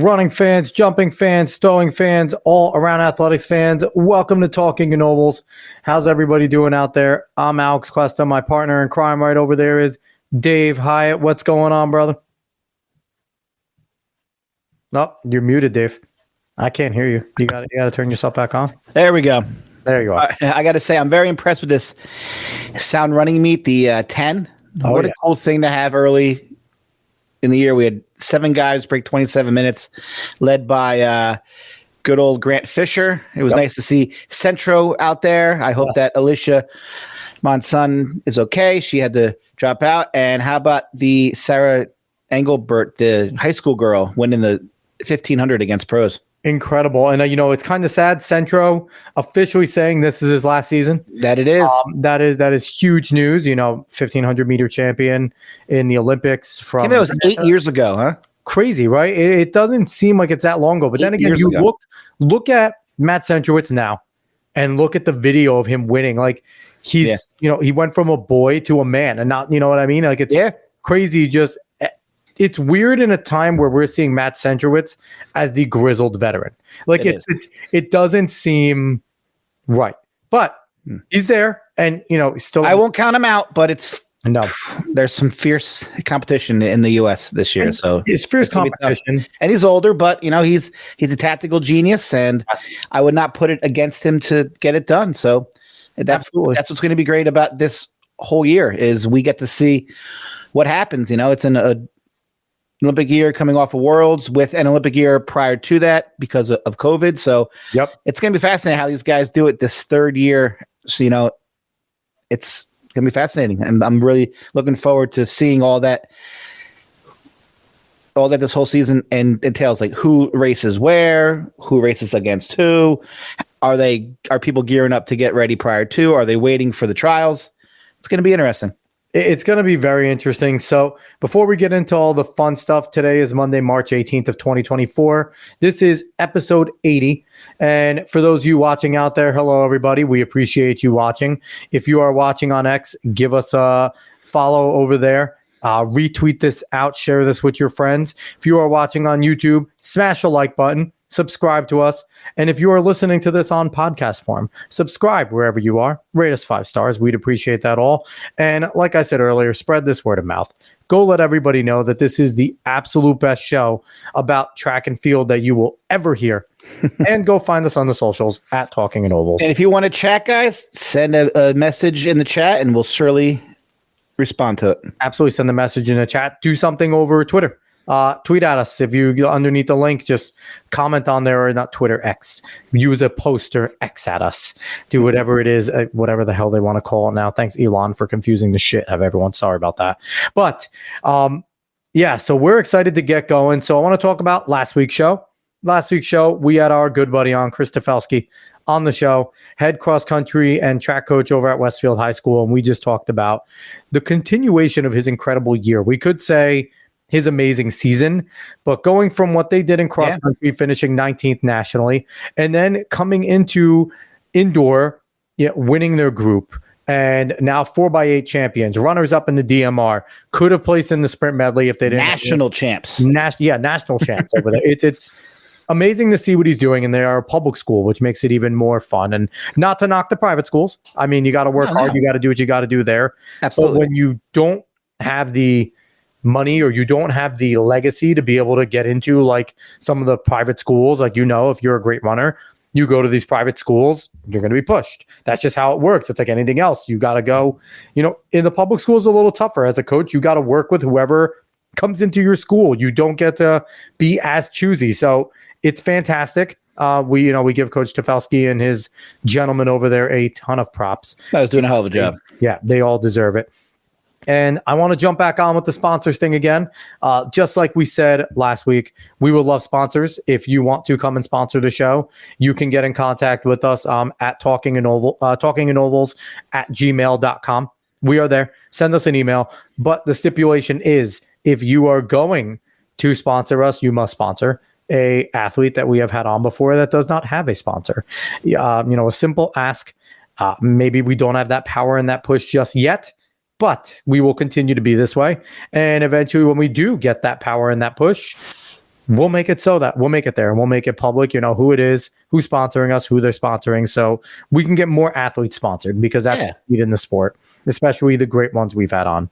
running fans, jumping fans, throwing fans, all around athletics fans. Welcome to Talking in Ovals. How's everybody doing out there? I'm Alex Cuesta. My partner in crime right over there is Dave Hyatt. What's going on, brother? No, you're muted, Dave. I can't hear you. You got to turn yourself back on. There we go. There you are. I got to say, I'm very impressed with this sound running meet, the 10. What a cool thing to have early in the year. We had 7 guys break 27 minutes, led by good old Grant Fisher. It was nice to see Centro out there. I hope that Alicia Monson is okay. She had to drop out. And how about the Sarah Engelbert, the high school girl, winning the 1500 against pros? Incredible. And, it's kind of sad. Centro officially saying this is his last season. That it is. That is huge news. 1500 meter champion in the Olympics from. That was 8 years ago, huh? Crazy, right? It doesn't seem like it's that long ago. But then again, you look at Matt Centrowitz now and look at the video of him winning. Like he's, he went from a boy to a man and not, you know what I mean? Like it's crazy. It's weird in a time where we're seeing Matt Centrowitz as the grizzled veteran. Like it doesn't seem right, but he's there and, still. I won't count him out, but there's some fierce competition in the U.S. this year. So it's fierce competition, and he's older, but he's a tactical genius, and I would not put it against him to get it done. So that's what's going to be great about this whole year is we get to see what happens. It's in a Olympic year coming off of Worlds with an Olympic year prior to that because of COVID. So it's going to be fascinating how these guys do it this third year. So, it's going to be fascinating. And I'm really looking forward to seeing all that this whole season entails, like who races where, who races against who. Are people gearing up to get ready prior to? Are they waiting for the trials? It's going to be interesting. It's going to be very interesting. So before we get into all the fun stuff, today is Monday, March 18th of 2024. This is episode 80. And for those of you watching out there, hello, everybody. We appreciate you watching. If you are watching on X, give us a follow over there. Retweet this out. Share this with your friends. If you are watching on YouTube, smash a like button. Subscribe to us. And if you are listening to this on podcast form, subscribe wherever you are. Rate us 5 stars. We'd appreciate that all. And like I said earlier, spread this word of mouth. Go let everybody know that this is the absolute best show about track and field that you will ever hear. And go find us on the socials at Talking in Ovals. And if you want to chat, guys, send a message in the chat and we'll surely respond to it. Absolutely. Send the message in the chat. Do something over Twitter. Tweet at us. If you underneath the link, just comment on there, or not Twitter, X. Use a poster, X at us. Do whatever it is, whatever the hell they want to call it now. Thanks, Elon, for confusing the shit of everyone. Sorry about that. But so we're excited to get going. So I want to talk about last week's show. Last week's show, we had our good buddy on, Chris Tefelsky, on the show, head cross country and track coach over at Westfield High School. And we just talked about the continuation of his incredible year. We could say his amazing season, but going from what they did in cross country, finishing 19th nationally, and then coming into indoor, winning their group, and now 4x8 champions, runners up in the DMR, could have placed in the sprint medley if they didn't. National champs. National champs over there. It's amazing to see what he's doing, and they are a public school, which makes it even more fun. And not to knock the private schools. I mean, you got to work hard. You got to do what you got to do there. Absolutely. But when you don't have the money or you don't have the legacy to be able to get into like some of the private schools, like, if you're a great runner, you go to these private schools, you're going to be pushed. That's just how it works. It's like anything else. You got to go, in the public schools, a little tougher. As a coach, you got to work with whoever comes into your school. You don't get to be as choosy. So it's fantastic. We give Coach Tefelsky and his gentleman over there a ton of props. I was doing a hell of a job. Yeah, they all deserve it. And I want to jump back on with the sponsors thing again. Just like we said last week, we would love sponsors. If you want to come and sponsor the show, you can get in contact with us at talkinginovals@gmail.com. We are there. Send us an email. But the stipulation is, if you are going to sponsor us, you must sponsor a athlete that we have had on before that does not have a sponsor. A simple ask. Maybe we don't have that power and that push just yet, but we will continue to be this way. And eventually when we do get that power and that push, we'll make it so that we'll make it there and we'll make it public, who it is, who's sponsoring us, who they're sponsoring. So we can get more athletes sponsored because that's needed in the sport, especially the great ones we've had on.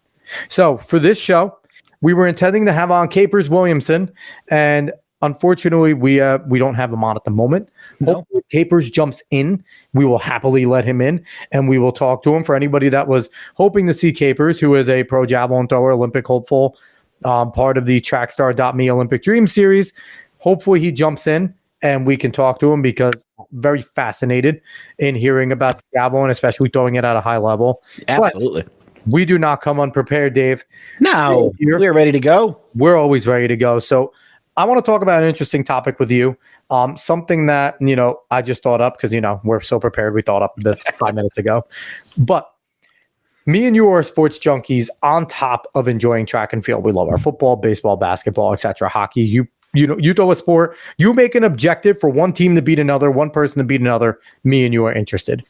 So for this show, we were intending to have on Capers Williamson, and unfortunately, we don't have him on at the moment. No. Hopefully, Capers jumps in. We will happily let him in, and we will talk to him. For anybody that was hoping to see Capers, who is a pro javelin thrower, Olympic hopeful, part of the Trackstar.me Olympic Dream Series, hopefully he jumps in and we can talk to him because I'm very fascinated in hearing about javelin, especially throwing it at a high level. Absolutely. But we do not come unprepared, Dave. No, we're ready to go. We're always ready to go. So I want to talk about an interesting topic with you. Something that, I just thought up because, we're so prepared. We thought up this 5 minutes ago. But me and you are sports junkies on top of enjoying track and field. We love our football, baseball, basketball, etc. Hockey. You throw a sport. You make an objective for one team to beat another, one person to beat another. Me and you are interested.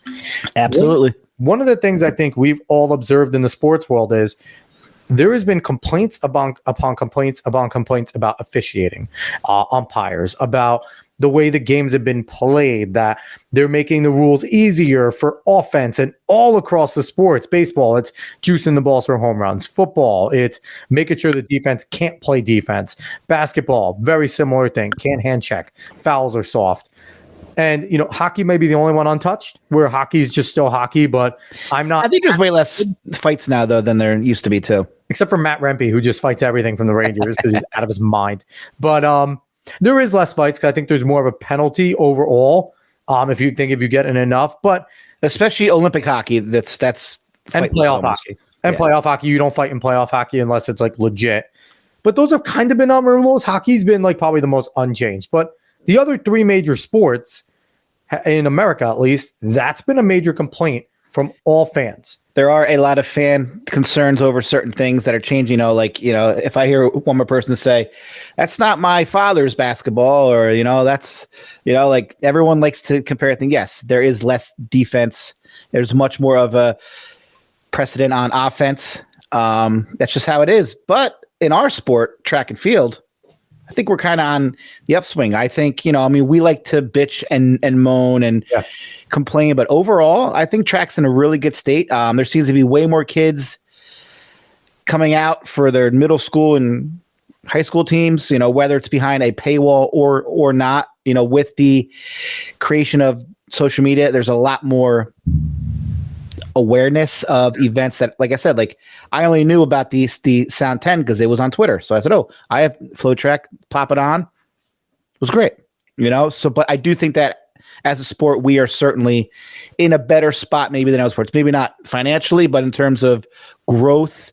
Absolutely. One of the things I think we've all observed in the sports world is there has been complaints upon complaints about officiating, umpires, about the way the games have been played, that they're making the rules easier for offense and all across the sports. Baseball, it's juicing the balls for home runs. Football, it's making sure the defense can't play defense. Basketball, very similar thing. Can't hand check. Fouls are soft. And, hockey may be the only one untouched, where hockey is just still hockey, but I'm not. I think there's way less fights now, though, than there used to be, too. Except for Matt Rempe, who just fights everything from the Rangers because he's out of his mind. But there is less fights because I think there's more of a penalty overall if you get enough. But especially Olympic hockey, that's and playoff hockey. And playoff hockey, you don't fight in playoff hockey unless it's like legit. But those have kind of been on rules. Hockey's been like probably the most unchanged. But the other three major sports in America, at least, that's been a major complaint from all fans. There are a lot of fan concerns over certain things that are changing. If I hear one more person say, "That's not my father's basketball," or everyone likes to compare things. Yes, there is less defense. There's much more of a precedent on offense. That's just how it is. But in our sport, track and field, I think we're kind of on the upswing. I think, we like to bitch and moan and complain, but overall, I think track's in a really good state. There seems to be way more kids coming out for their middle school and high school teams, whether it's behind a paywall or not, with the creation of social media, there's a lot more awareness of events that, like I said, I only knew about the Sound 10 because it was on Twitter. So I said, I have Flow Track, pop it on. It was great, but I do think that as a sport, we are certainly in a better spot maybe than other sports, maybe not financially, but in terms of growth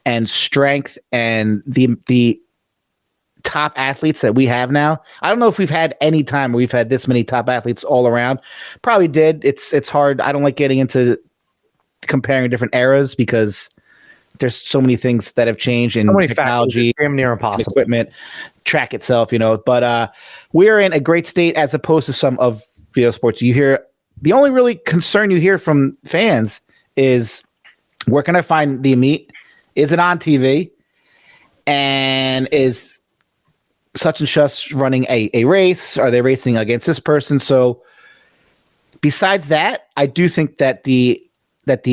and strength and the top athletes that we have now. I don't know if we've had any time where we've had this many top athletes all around. Probably did. It's hard. I don't like getting into comparing different eras because there's so many things that have changed in technology, damn near impossible equipment, track itself, but we're in a great state as opposed to some of sports. You hear the only really concern you hear from fans is, where can I find the meet? Is it on TV? And is such and such running a race? Are they racing against this person? So besides that, I do think that the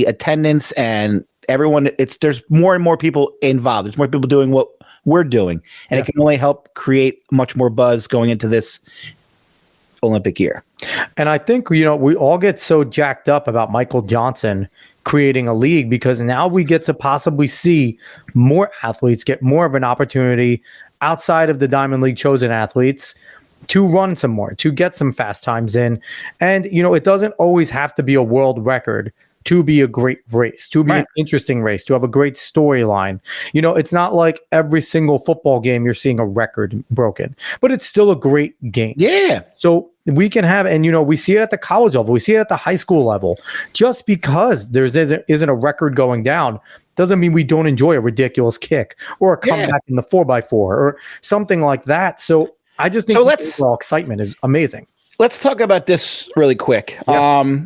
attendance and everyone, there's more and more people involved. There's more people doing what we're doing, and it can only help create much more buzz going into this Olympic year. And I think, we all get so jacked up about Michael Johnson creating a league because now we get to possibly see more athletes get more of an opportunity outside of the Diamond League chosen athletes to run some more, to get some fast times in. And, it doesn't always have to be a world record to be a great race, to be an interesting race, to have a great storyline. It's not like every single football game you're seeing a record broken, but it's still a great game. Yeah. So we can have, and we see it at the college level, we see it at the high school level. Just because there isn't a record going down doesn't mean we don't enjoy a ridiculous kick or a comeback in the 4x4 or something like that. So I just think the overall excitement is amazing. Let's talk about this really quick. Yeah.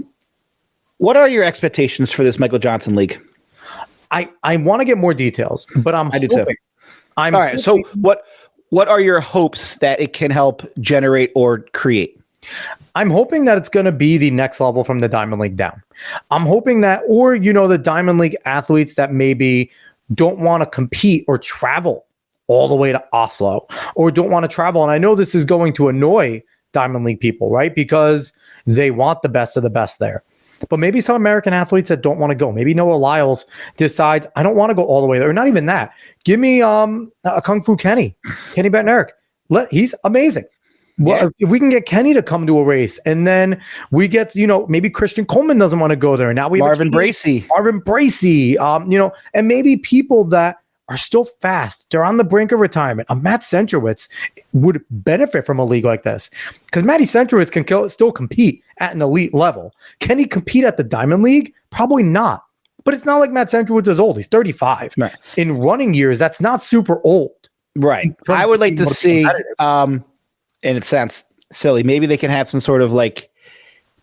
What are your expectations for this Michael Johnson League? I want to get more details, but I do too. All right. So what are your hopes that it can help generate or create? I'm hoping that it's going to be the next level from the Diamond League down. I'm hoping that, or, the Diamond League athletes that maybe don't want to compete or travel all the way to Oslo, or don't want to travel. And I know this is going to annoy Diamond League people, right? Because they want the best of the best there. But maybe some American athletes that don't want to go. Maybe Noah Lyles decides, I don't want to go all the way there. Or not even that. Give me a Kung Fu Kenny Bednarik. He's amazing. Well, if we can get Kenny to come to a race, and then we get, maybe Christian Coleman doesn't want to go there. Now we have Marvin Bracey, and maybe people that are still fast. They're on the brink of retirement. A Matt Centrowitz would benefit from a league like this, because Matty Centrowitz can still compete at an elite level. Can he compete at the Diamond League? Probably not. But it's not like Matt Centrowitz is old. He's 35. Right. In running years, that's not super old. Right. I would like to see, and it sounds silly, maybe they can have some sort of like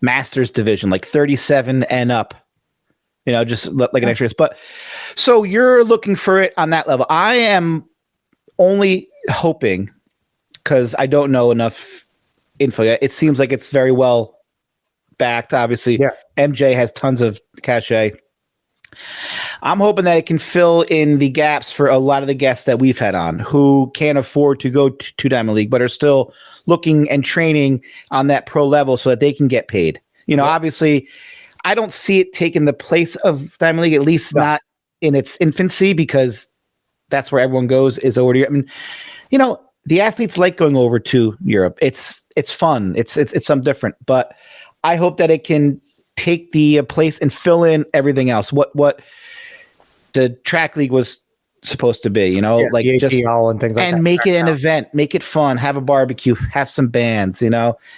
masters division, like 37 and up. Just like an extra. But so you're looking for it on that level. I am only hoping, because I don't know enough info yet. It seems like it's very well backed. Obviously, MJ has tons of cachet. I'm hoping that it can fill in the gaps for a lot of the guests that we've had on who can't afford to go to Diamond League, but are still looking and training on that pro level so that they can get paid. Obviously, I don't see it taking the place of Diamond League, at least not in its infancy, because that's where everyone goes is over to Europe. I mean, the athletes like going over to Europe. It's fun. It's something different. But I hope that it can take the place and fill in everything else. What the track league was supposed to be, like just and things like that, and make it an event, make it fun, have a barbecue, have some bands,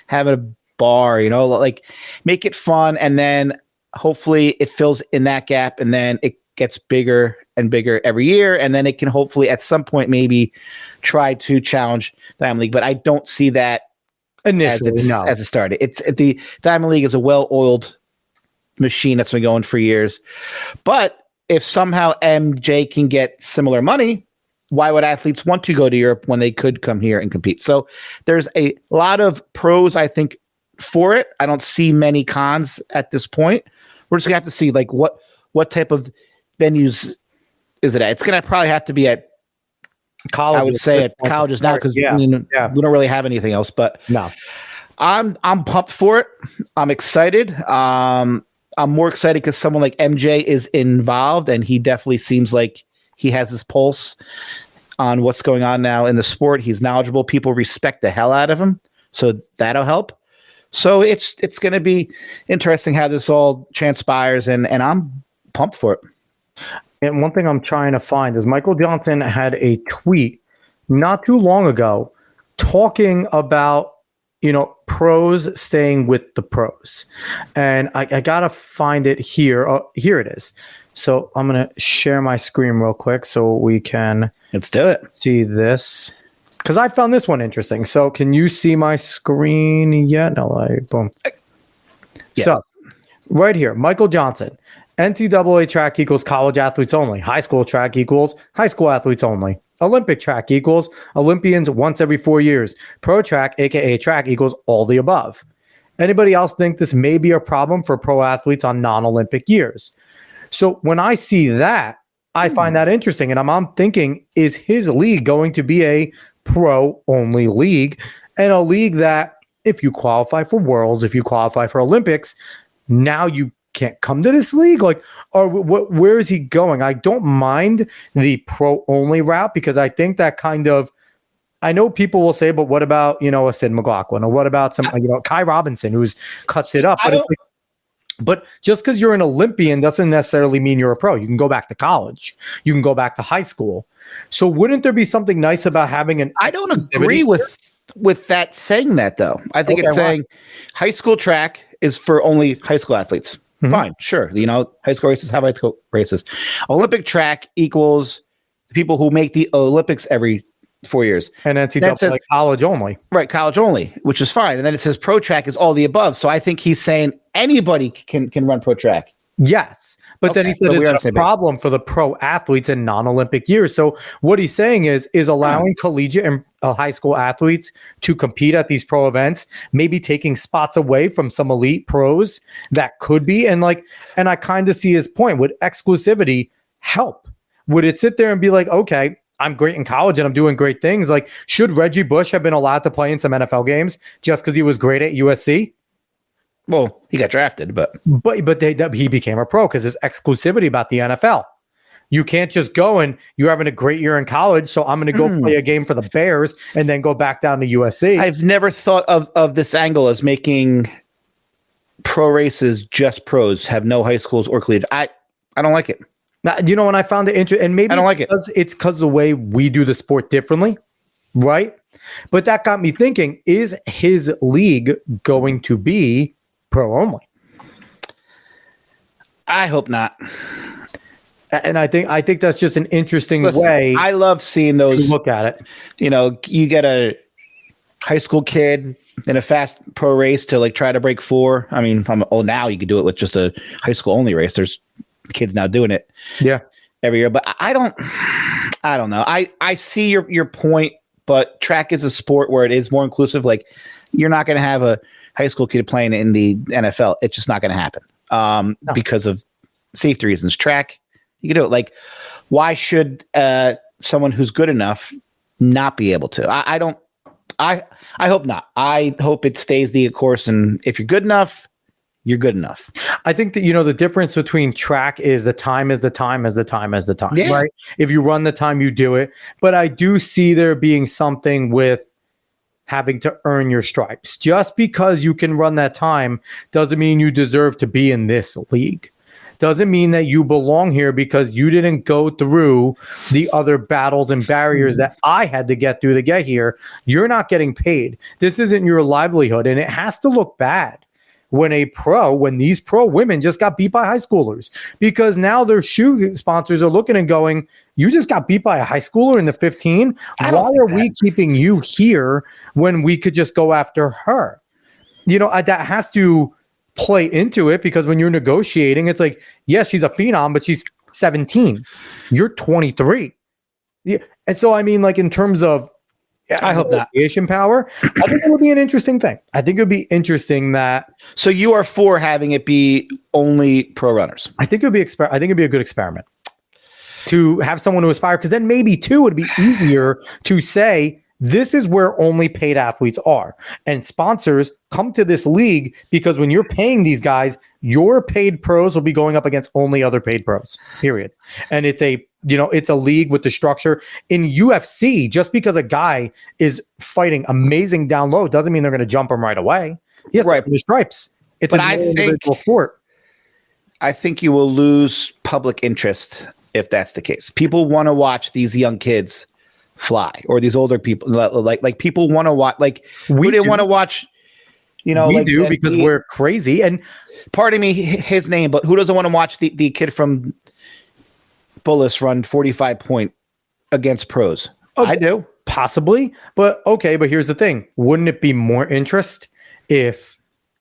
have a bar, like make it fun, and then hopefully it fills in that gap, and then it gets bigger and bigger every year, and then it can hopefully at some point maybe try to challenge Diamond League. But I don't see that initially as it started. It's the Diamond League is a well-oiled machine that's been going for years. But if somehow MJ can get similar money, why would athletes want to go to Europe when they could come here and compete? So there's a lot of pros, I think, for it. I don't see many cons at this point. We're just gonna have to see like what type of venues is it at. It's gonna probably have to be at college. I would say at colleges now, because we don't really have anything else. But no, I'm pumped for it. I'm excited. I'm more excited because someone like MJ is involved, and he definitely seems like he has his pulse on what's going on now in the sport. He's knowledgeable. People respect the hell out of him, so that'll help. So it's going to be interesting how this all transpires, and I'm pumped for it. And one thing I'm trying to find is Michael Johnson had a tweet not too long ago talking about, pros staying with the pros. And I got to find it here. Oh, here it is. So I'm going to share my screen real quick so we can Let's do it. See this. Because I found this one interesting. So can you see my screen yet? No, boom. Yeah. So right here, Michael Johnson. NCAA track equals college athletes only. High school track equals high school athletes only. Olympic track equals Olympians once every 4 years. Pro track, aka track, equals all the above. Anybody else think this may be a problem for pro athletes on non-Olympic years? So when I see that, I find that interesting. And I'm thinking, is his league going to be a pro-only league, and a league that if you qualify for Worlds, if you qualify for Olympics, now you can't come to this league? Like, or where is he going? I don't mind the pro-only route, because I think that kind of, I know people will say, but what about, a Sid McLaughlin, or what about some, Kai Robinson, who's cuts it up? But it's like, but just because you're an Olympian doesn't necessarily mean you're a pro. You can go back to college. You can go back to high school. So wouldn't there be something nice about having an? I don't agree with that saying that, though. I think it's saying high school track is for only high school athletes. Mm-hmm. Fine, sure. High school races have high school races. Olympic track equals the people who make the Olympics every 4 years. And NCAA says college only. Right, college only, which is fine. And then it says pro track is all the above. So I think he's saying anybody can run pro track. Yes, But then he said it's a problem for the pro athletes in non-Olympic years. So what he's saying is allowing collegiate and high school athletes to compete at these pro events, maybe taking spots away from some elite pros that could be. And I kind of see his point. Would exclusivity help? Would it sit there and be like, okay, I'm great in college and I'm doing great things. Like, should Reggie Bush have been allowed to play in some NFL games just because he was great at USC? Well, he got drafted, but he became a pro because there's exclusivity about the NFL. You can't just go and you're having a great year in college, so I'm going to go play a game for the Bears and then go back down to USC. I've never thought of this angle as making pro races just pros, have no high schools or collegiate. I don't like it. Now, when I found it interesting, and maybe I don't like it's because the way we do the sport differently, right? But that got me thinking: is his league going to be pro only? I hope not. And I think that's just an interesting way. I love seeing those. Look at it. You get a high school kid in a fast pro race to try to break 4. I mean, now you can do it with just a high school only race. There's kids now doing it. Yeah. Every year, but I don't know. I see your point, but track is a sport where it is more inclusive. Like, you're not going to have a high school kid playing in the NFL. It's just not going to happen because of safety reasons. Track, you can do it. Like, why should someone who's good enough not be able to? I hope not. I hope it stays the course. And if you're good enough, you're good enough. I think that, the difference between track is the time is the time is the time is the time, yeah. Right? If you run the time, you do it. But I do see there being something with having to earn your stripes. Just because you can run that time doesn't mean you deserve to be in this league. Doesn't mean that you belong here because you didn't go through the other battles and barriers that I had to get through to get here. You're not getting paid. This isn't your livelihood, and it has to look bad when these pro women just got beat by high schoolers, because now their shoe sponsors are looking and going, you just got beat by a high schooler in the 15. Why are we keeping you here when we could just go after her? That has to play into it, because when you're negotiating, it's like, yes, she's a phenom, but she's 17. You're 23. Yeah. And so, I mean, in terms of, I hope not. Power. I think it would be an interesting thing. I think it would be interesting that. So you are for having it be only pro runners? I think it would be. I think it'd be a good experiment to have someone who aspire, because then maybe too it'd be easier to say this is where only paid athletes are, and sponsors come to this league because when you're paying these guys, your paid pros will be going up against only other paid pros. Period. And it's a league with the structure. In UFC, just because a guy is fighting amazing down low doesn't mean they're going to jump him right away. He has to earn his stripes. It's an individual sport. I think you will lose public interest if that's the case. People want to watch these young kids fly, or these older people. Like people want to watch. Like, we didn't want to watch. We do because we're crazy. And pardon me, his name, but who doesn't want to watch the kid from Bullis run 45 point against pros? Okay, I do. Possibly. But here's the thing. Wouldn't it be more interest if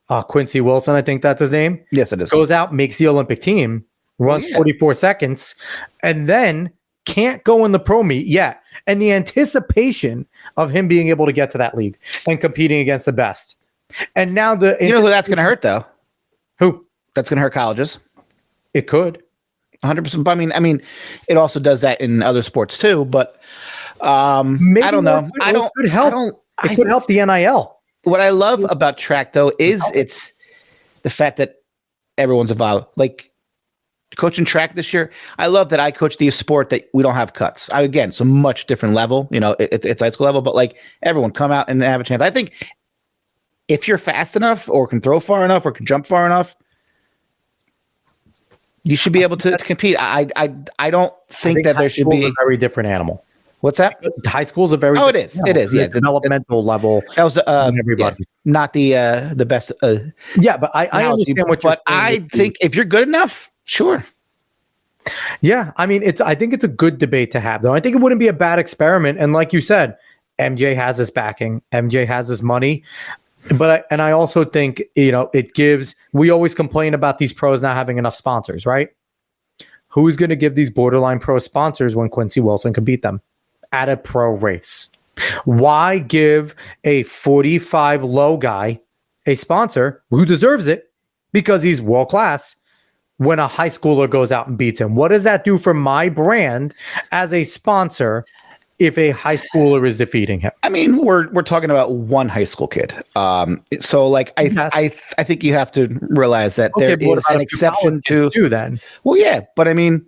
Quincy Wilson, I think that's his name. Yes, it is. Goes out, makes the Olympic team, runs 44 seconds, and then can't go in the pro meet yet. And the anticipation of him being able to get to that league and competing against the best. And now who that's going to hurt, though? Who? That's going to hurt colleges. It could. 100%. I mean, it also does that in other sports too. But I don't know. It could help the NIL. What I love about track, though, is it's the fact that everyone's involved. Like, coaching track this year, I love that I coach the sport that we don't have cuts. Again, it's a much different level. It's high school level, but everyone come out and have a chance. I think if you're fast enough, or can throw far enough, or can jump far enough, you should be able to compete. I don't think that there should be a very different animal. What's that? High school is a very it is. It is. Yeah, developmental level. That was everybody, not the best. Yeah, but I understand what you're saying. But I think if you're good enough, sure. Yeah, I mean, I think it's a good debate to have, though. I think it wouldn't be a bad experiment. And like you said, MJ has his backing. MJ has his money. But I also think, it gives, we always complain about these pros not having enough sponsors, right? who's going to give these borderline pro sponsors when Quincy Wilson could beat them at a pro race? Why give a 45 low guy a sponsor who deserves it because he's world class when a high schooler goes out and beats him? What does that do for my brand as a sponsor if a high schooler is defeating him? I mean, we're talking about one high school kid. So like I think you have to realize that there is an exception to then. Well, yeah, but I mean,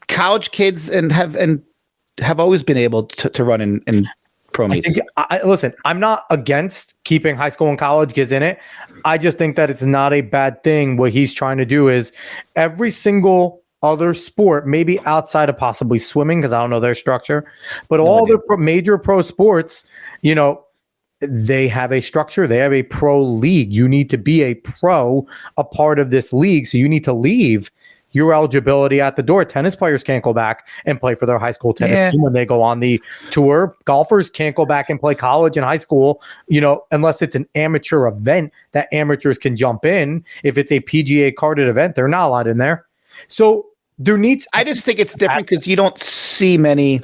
college kids have always been able to run in pro meets. Listen, I'm not against keeping high school and college kids in it. I just think that it's not a bad thing. What he's trying to do is every single other sport, maybe outside of possibly swimming, because I don't know their structure, but all the major pro sports, you know, they have a structure. They have a pro league. You need to be a pro, a part of this league. So you need to leave your eligibility at the door. Tennis players can't go back and play for their high school tennis team when they go on the tour. Golfers can't go back and play college and high school, you know, unless it's an amateur event that amateurs can jump in. If it's a PGA carded event, they're not allowed in there. So there needs. I just think it's different because you don't see many.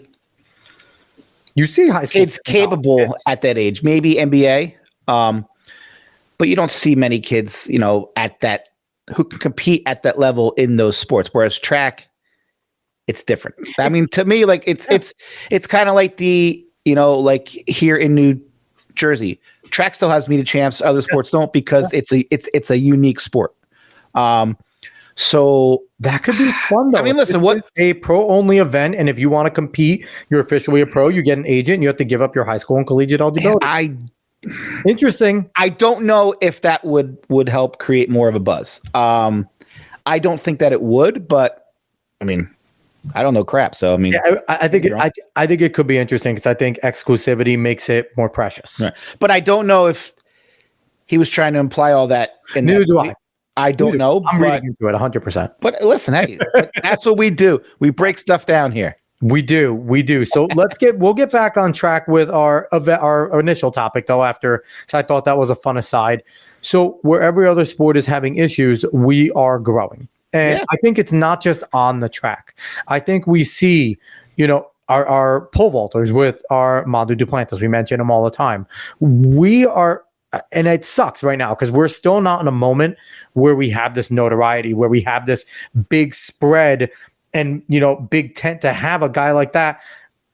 You see high school kids capable at that age, maybe NBA, but you don't see many kids, you know, at that who can compete at that level in those sports. Whereas track, it's different. I mean, to me, like it's kind of like the, you know, like here in New Jersey, track still has meet of champs. Other sports don't because it's a unique sport. So that could be fun though. I mean, listen, what's a pro only event, and if you want to compete, you're officially a pro. You get an agent. And you have to give up your high school and collegiate eligibility. Interesting. I don't know if that would help create more of a buzz. I don't think that it would, but I mean, I don't know crap. So I mean, I think it could be interesting because I think exclusivity makes it more precious. Right. But I don't know if he was trying to imply all that. Neither do I. I don't know. I'm reading into it 100%. But listen, hey, that's what we do. We break stuff down here. We do. So we'll get back on track with our initial topic though after. So I thought that was a fun aside. So where every other sport is having issues, we are growing. And I think it's not just on the track. I think we see, you know, our pole vaulters with our Madu Duplantis. We mention them all the time. We are, and it sucks right now because we're still not in a moment where we have this notoriety, where we have this big spread and, you know, big tent to have a guy like that.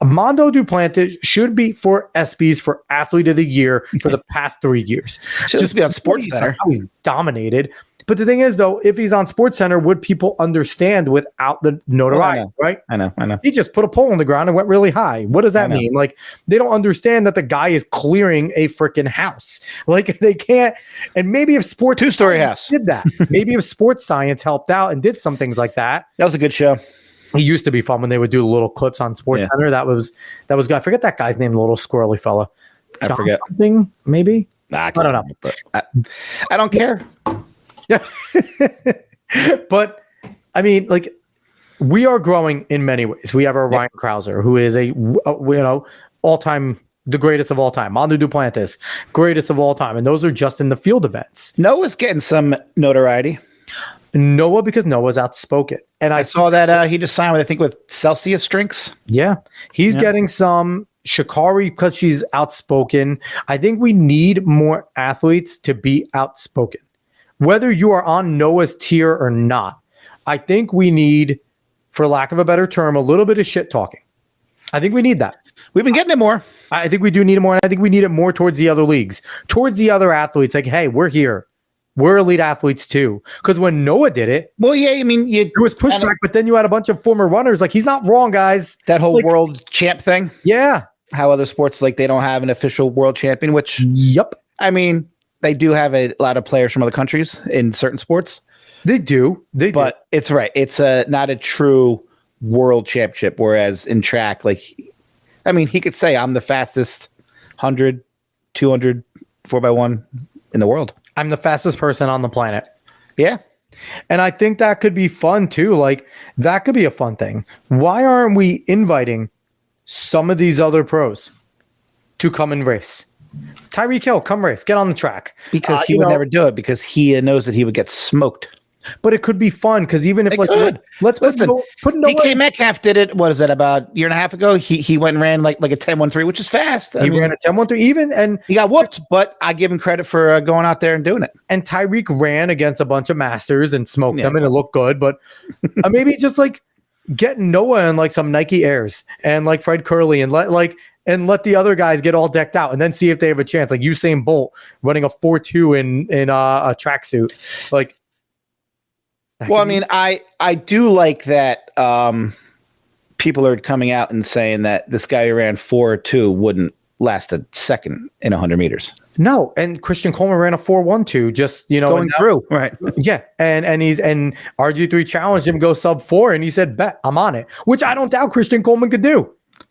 Mondo Duplantis should be for ESPYs for Athlete of the Year for the past 3 years. Just be on Sports Center. How he's dominated. But the thing is, though, if he's on Sports Center, would people understand without the notoriety, right? I know. He just put a pole on the ground and went really high. What does that mean? Like, they don't understand that the guy is clearing a freaking house. Like, they can't. And maybe if sports two-story house did that, maybe if sports science helped out and did some things like that. That was a good show. It used to be fun when they would do little clips on Sports Center. That was good. I forget that guy's name, the little squirrely fella. I forget. Something, maybe? Nah, I don't know. But I don't care. Yeah. But I mean, like, we are growing in many ways. We have our Ryan Krauser, who is all-time, the greatest of all time. Manu Duplantis, greatest of all time. And those are just in the field events. Noah's getting some notoriety. Noah, because Noah's outspoken. And I saw that he just signed with Celsius drinks. Yeah. He's getting some. Sha'Carri, because she's outspoken. I think we need more athletes to be outspoken. Whether you are on Noah's tier or not, I think we need, for lack of a better term, a little bit of shit talking. I think we need that. We've been getting it more. I think we do need it more. And I think we need it more towards the other leagues, towards the other athletes. Like, hey, we're here. We're elite athletes too. Because when Noah did it, well, yeah, I mean, there was pushback, but then you had a bunch of former runners. Like, he's not wrong, guys. That whole world champ thing. Yeah. How other sports, like, they don't have an official world champion, which, yep. I mean, they do have a lot of players from other countries in certain sports. They do. But it's right. It's not a true world championship. Whereas in track, like, I mean, he could say, I'm the fastest 100, 200, 4x1 in the world. I'm the fastest person on the planet. Yeah. And I think that could be fun too. Like, that could be a fun thing. Why aren't we inviting some of these other pros to come and race? Tyreek Hill, come race. Get on the track. Because he would never do it because he knows that he would get smoked. But it could be fun because even if let's listen, put no DK Metcalf did it. What is that, about a year and a half ago? He went and ran like a 10-1-3, which is fast. He ran a 10-1-3 even, and he got whooped. But I give him credit for going out there and doing it. And Tyreek ran against a bunch of masters and smoked them, and it looked good. But maybe just like get Noah in like some Nike Airs and like Fred Curley and let the other guys get all decked out and then see if they have a chance. Like Usain Bolt running a 4.2 in a tracksuit. Like, well, I mean, I do like that people are coming out and saying that this guy who ran 4.2 wouldn't last a second in 100 meters. No, and Christian Coleman ran a 4.12, just going through, right? Yeah, and RG3 challenged him go sub 4, and he said, "Bet I'm on it," which I don't doubt Christian Coleman could do.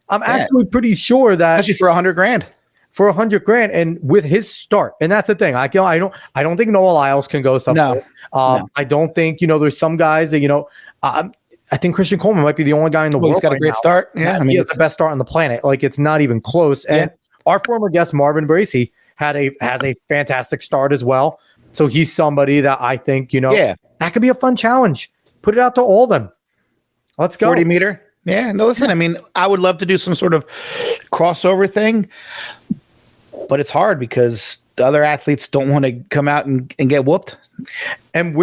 I'm actually pretty sure that, especially for $100,000. For $100,000, and with his start, and that's the thing. I don't think Noah Lyles can go sub 4. No. I don't think there's some guys that I think Christian Coleman might be the only guy in the world. He's got a great start. Yeah, I mean, he has the best start on the planet. Like, it's not even close. And our former guest Marvin Bracey has a fantastic start as well. So he's somebody that I think that could be a fun challenge. Put it out to all of them. Let's go. 40 meter. Yeah. No, listen. I mean, I would love to do some sort of crossover thing, but it's hard because the other athletes don't want to come out and get whooped. And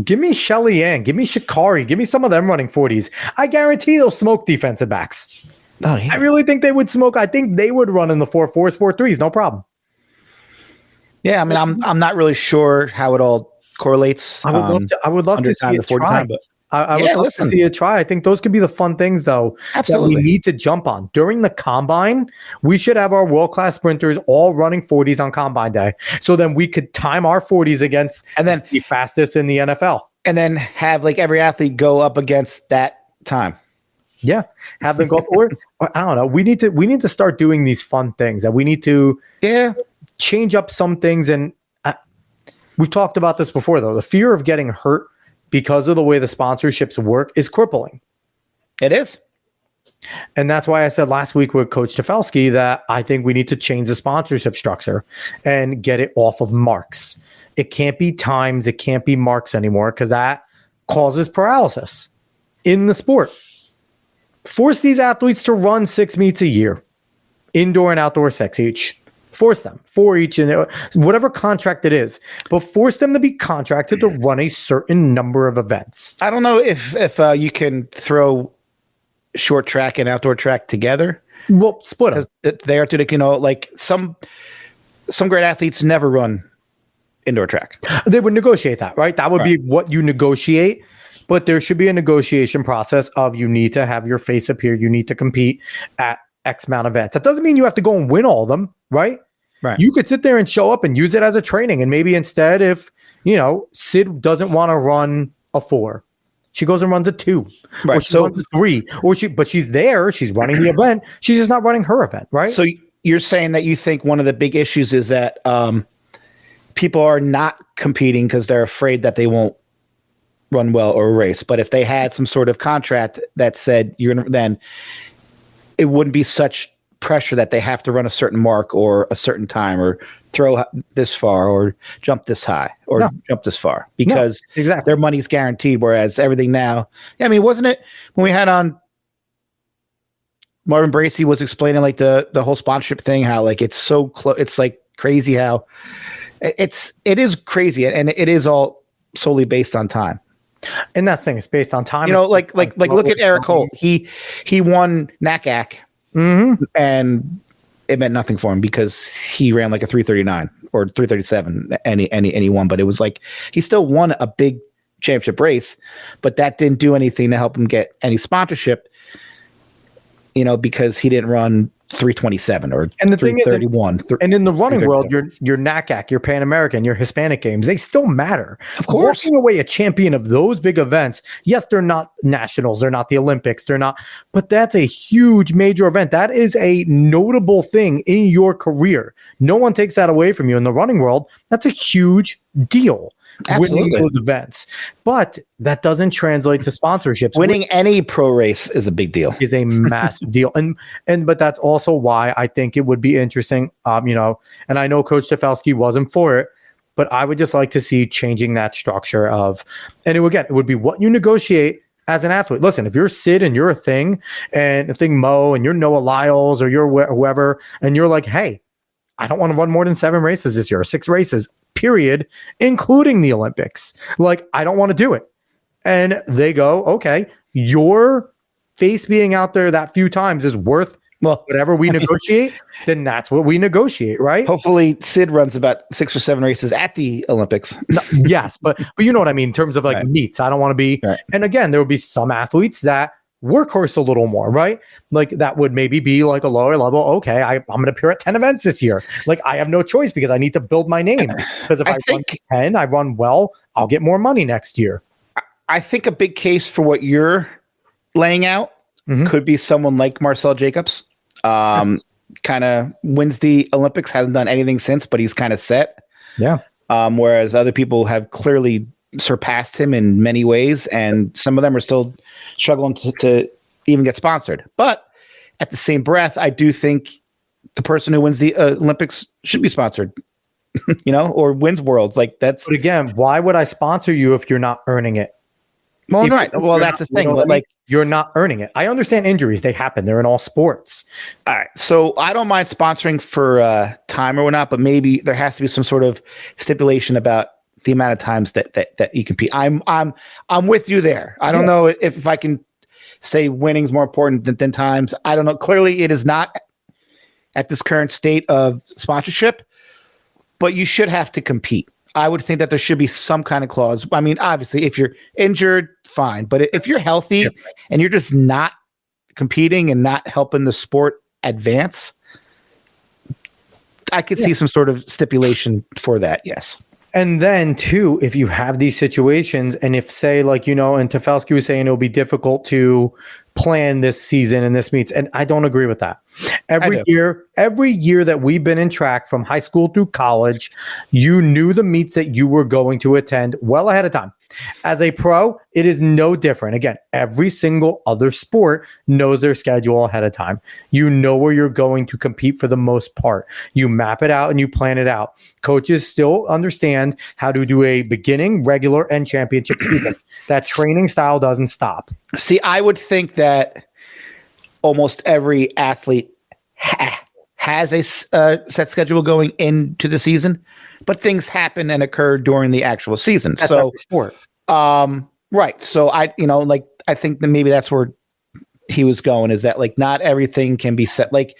give me Shelly Ann, give me Shikari, give me some of them running 40s. I guarantee they'll smoke defensive backs. Oh, yeah. I really think they would smoke. I think they would run in the 4.4s, 4.3s, no problem. Yeah, I mean, I'm not really sure how it all correlates. I would love to see it try. But I would love to see it try. I think those could be the fun things, though, absolutely, that we need to jump on. During the combine, we should have our world-class sprinters all running 40s on combine day. So then we could time our 40s against the fastest in the NFL. And then have like every athlete go up against that time. Yeah. Have them go up, or I don't know. We need to start doing these fun things, that we need to change up some things. And we've talked about this before, though. The fear of getting hurt because of the way the sponsorships work is crippling. It is. And that's why I said last week with Coach Tefelsky that I think we need to change the sponsorship structure and get it off of marks. It can't be times. It can't be marks anymore, because that causes paralysis in the sport. Force these athletes to run 6 meets a year, indoor and outdoor 6 each. Force them 4 each, and whatever contract it is, but force them to be contracted to run a certain number of events. I don't know if you can throw short track and outdoor track together. Well, split them. They are to, like some great athletes never run indoor track. They would negotiate that, right? That would be what you negotiate. But there should be a negotiation process of, you need to have your face appear. You need to compete at X amount of events. That doesn't mean you have to go and win all of them, right? Right. You could sit there and show up and use it as a training. And maybe instead, if, Sid doesn't want to run a 4, she goes and runs a 2, right? Or she runs a 3, but she's there. She's running the event. She's just not running her event, right? So you're saying that you think one of the big issues is that people are not competing because they're afraid that they won't run well or race. But if they had some sort of contract that said then it wouldn't be such pressure that they have to run a certain mark or a certain time or throw this far or jump this high or jump this far, because their money's guaranteed. Whereas everything now, I mean, wasn't it when we had on Marvin Bracey was explaining like the whole sponsorship thing, how like it's so close, it's like crazy how it is crazy, and it is all solely based on time. And that thing is based on time. Like look at Eric Holt. He won NACAC, and it meant nothing for him because he ran like a 3:39 or 3:37 any one. But it was like he still won a big championship race, but that didn't do anything to help him get any sponsorship. Because he didn't run 3:27 or 3:31. And in the running world, your NACAC, your Pan American, your Hispanic Games, they still matter. Of course. Walking away a champion of those big events, yes, they're not nationals, they're not the Olympics, they're not, but that's a huge major event. That is a notable thing in your career. No one takes that away from you. In the running world, that's a huge deal. Absolutely. Winning those events, but that doesn't translate to sponsorships. Winning any pro race is a big deal. Is a massive deal, but that's also why I think it would be interesting. And I know Coach Tefelsky wasn't for it, but I would just like to see changing that structure and it would be what you negotiate as an athlete. Listen, if you're Sid and you're a thing Mo and you're Noah Lyles or you're whoever, and you're like, hey, I don't want to run more than 7 races this year, or 6 races, period, including the Olympics. Like, I don't want to do it. And they go, okay, your face being out there that few times is worth whatever we negotiate, then that's what we negotiate, right? Hopefully Sid runs about 6 or 7 races at the Olympics. Yes, but you know what I mean in terms of like meets. I don't want to be, and again, there will be some athletes that workhorse a little more, right? Like that would maybe be like a lower level. Okay, I'm going to appear at 10 events this year. Like I have no choice because I need to build my name. Because if I run 10, I run well, I'll get more money next year. I think a big case for what you're laying out could be someone like Marcel Jacobs. Kind of wins the Olympics, hasn't done anything since, but he's kind of set. Yeah. Whereas other people have clearly surpassed him in many ways, and some of them are still struggling to even get sponsored. But at the same breath, I do think the person who wins the Olympics should be sponsored, or wins Worlds. Like that's. But again, why would I sponsor you if you're not earning it? Well, right. Well, that's the thing. Like you're not earning it. I understand injuries; they happen. They're in all sports. All right. So I don't mind sponsoring for time or whatnot, but maybe there has to be some sort of stipulation about the amount of times that you compete. I'm with you there. I don't know if I can say winning's more important than times. I don't know. Clearly, it is not at this current state of sponsorship, but you should have to compete. I would think that there should be some kind of clause. I mean, obviously, if you're injured, fine. But if you're healthy and you're just not competing and not helping the sport advance, I could see some sort of stipulation for that. Yes. And then, too, if you have these situations, and if, say, like, and Tefelsky was saying it'll be difficult to plan this season and this meets, and I don't agree with that. Every year that we've been in track from high school through college, you knew the meets that you were going to attend well ahead of time. As a pro, it is no different. Again, every single other sport knows their schedule ahead of time. You know where you're going to compete for the most part. You map it out and you plan it out. Coaches still understand how to do a beginning, regular, and championship season. That training style doesn't stop. See, I would think that almost every athlete has a set schedule going into the season, but things happen and occur during the actual season. That's every sport. Right. So I think that maybe that's where he was going, is that like not everything can be set. Like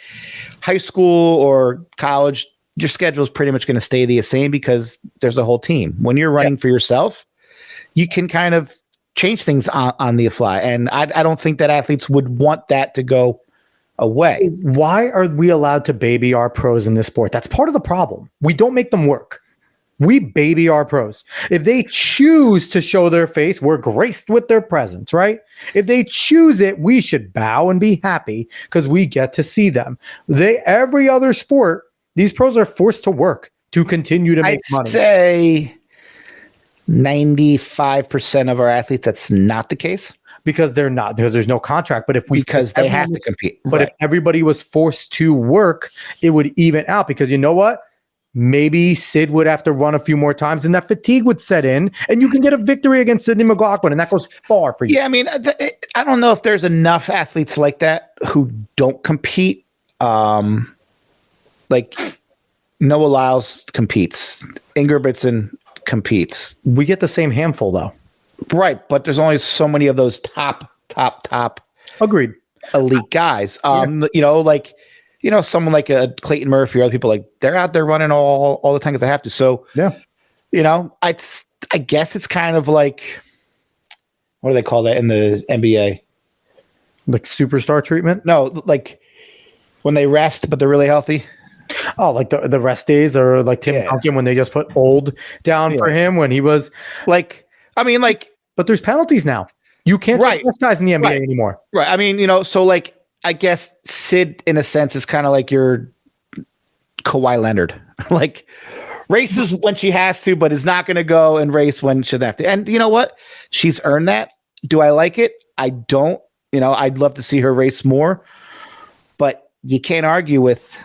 high school or college, your schedule is pretty much going to stay the same because there's a whole team. When you're running for yourself, you can kind of change things on the fly. And I don't think that athletes would want that to go away. So why are we allowed to baby our pros in this sport? That's part of the problem. We don't make them work. We baby our pros. If they choose to show their face, we're graced with their presence, right? If they choose it, we should bow and be happy because we get to see them. Every other sport, these pros are forced to work to continue to make money. I'd say 95% of our athletes, that's not the case. Because they're not, because there's no contract. But because they have to compete. But if everybody was forced to work, it would even out. Because you know what? Maybe Sid would have to run a few more times and that fatigue would set in and you can get a victory against Sidney McLaughlin and that goes far for you. Yeah, I mean, I don't know if there's enough athletes like that who don't compete. Like Noah Lyles competes. Ingerbritsen competes. We get the same handful though. Right, but there's only so many of those top agreed elite guys. Someone like a Clayton Murphy or other people, like they're out there running all the time because they have to. So I guess it's kind of like, what do they call that in the NBA? Like superstar treatment? No, like when they rest but they're really healthy. Oh, like the rest days, or like Tim Duncan when they just put old down for him when he was like, I mean, like. But there's penalties now. You can't take those guys in the NBA anymore. Right. I mean, so like, I guess Sid, in a sense, is kind of like your Kawhi Leonard. Like, races when she has to, but is not going to go and race when she have to. And you know what? She's earned that. Do I like it? I don't. I'd love to see her race more. But you can't argue with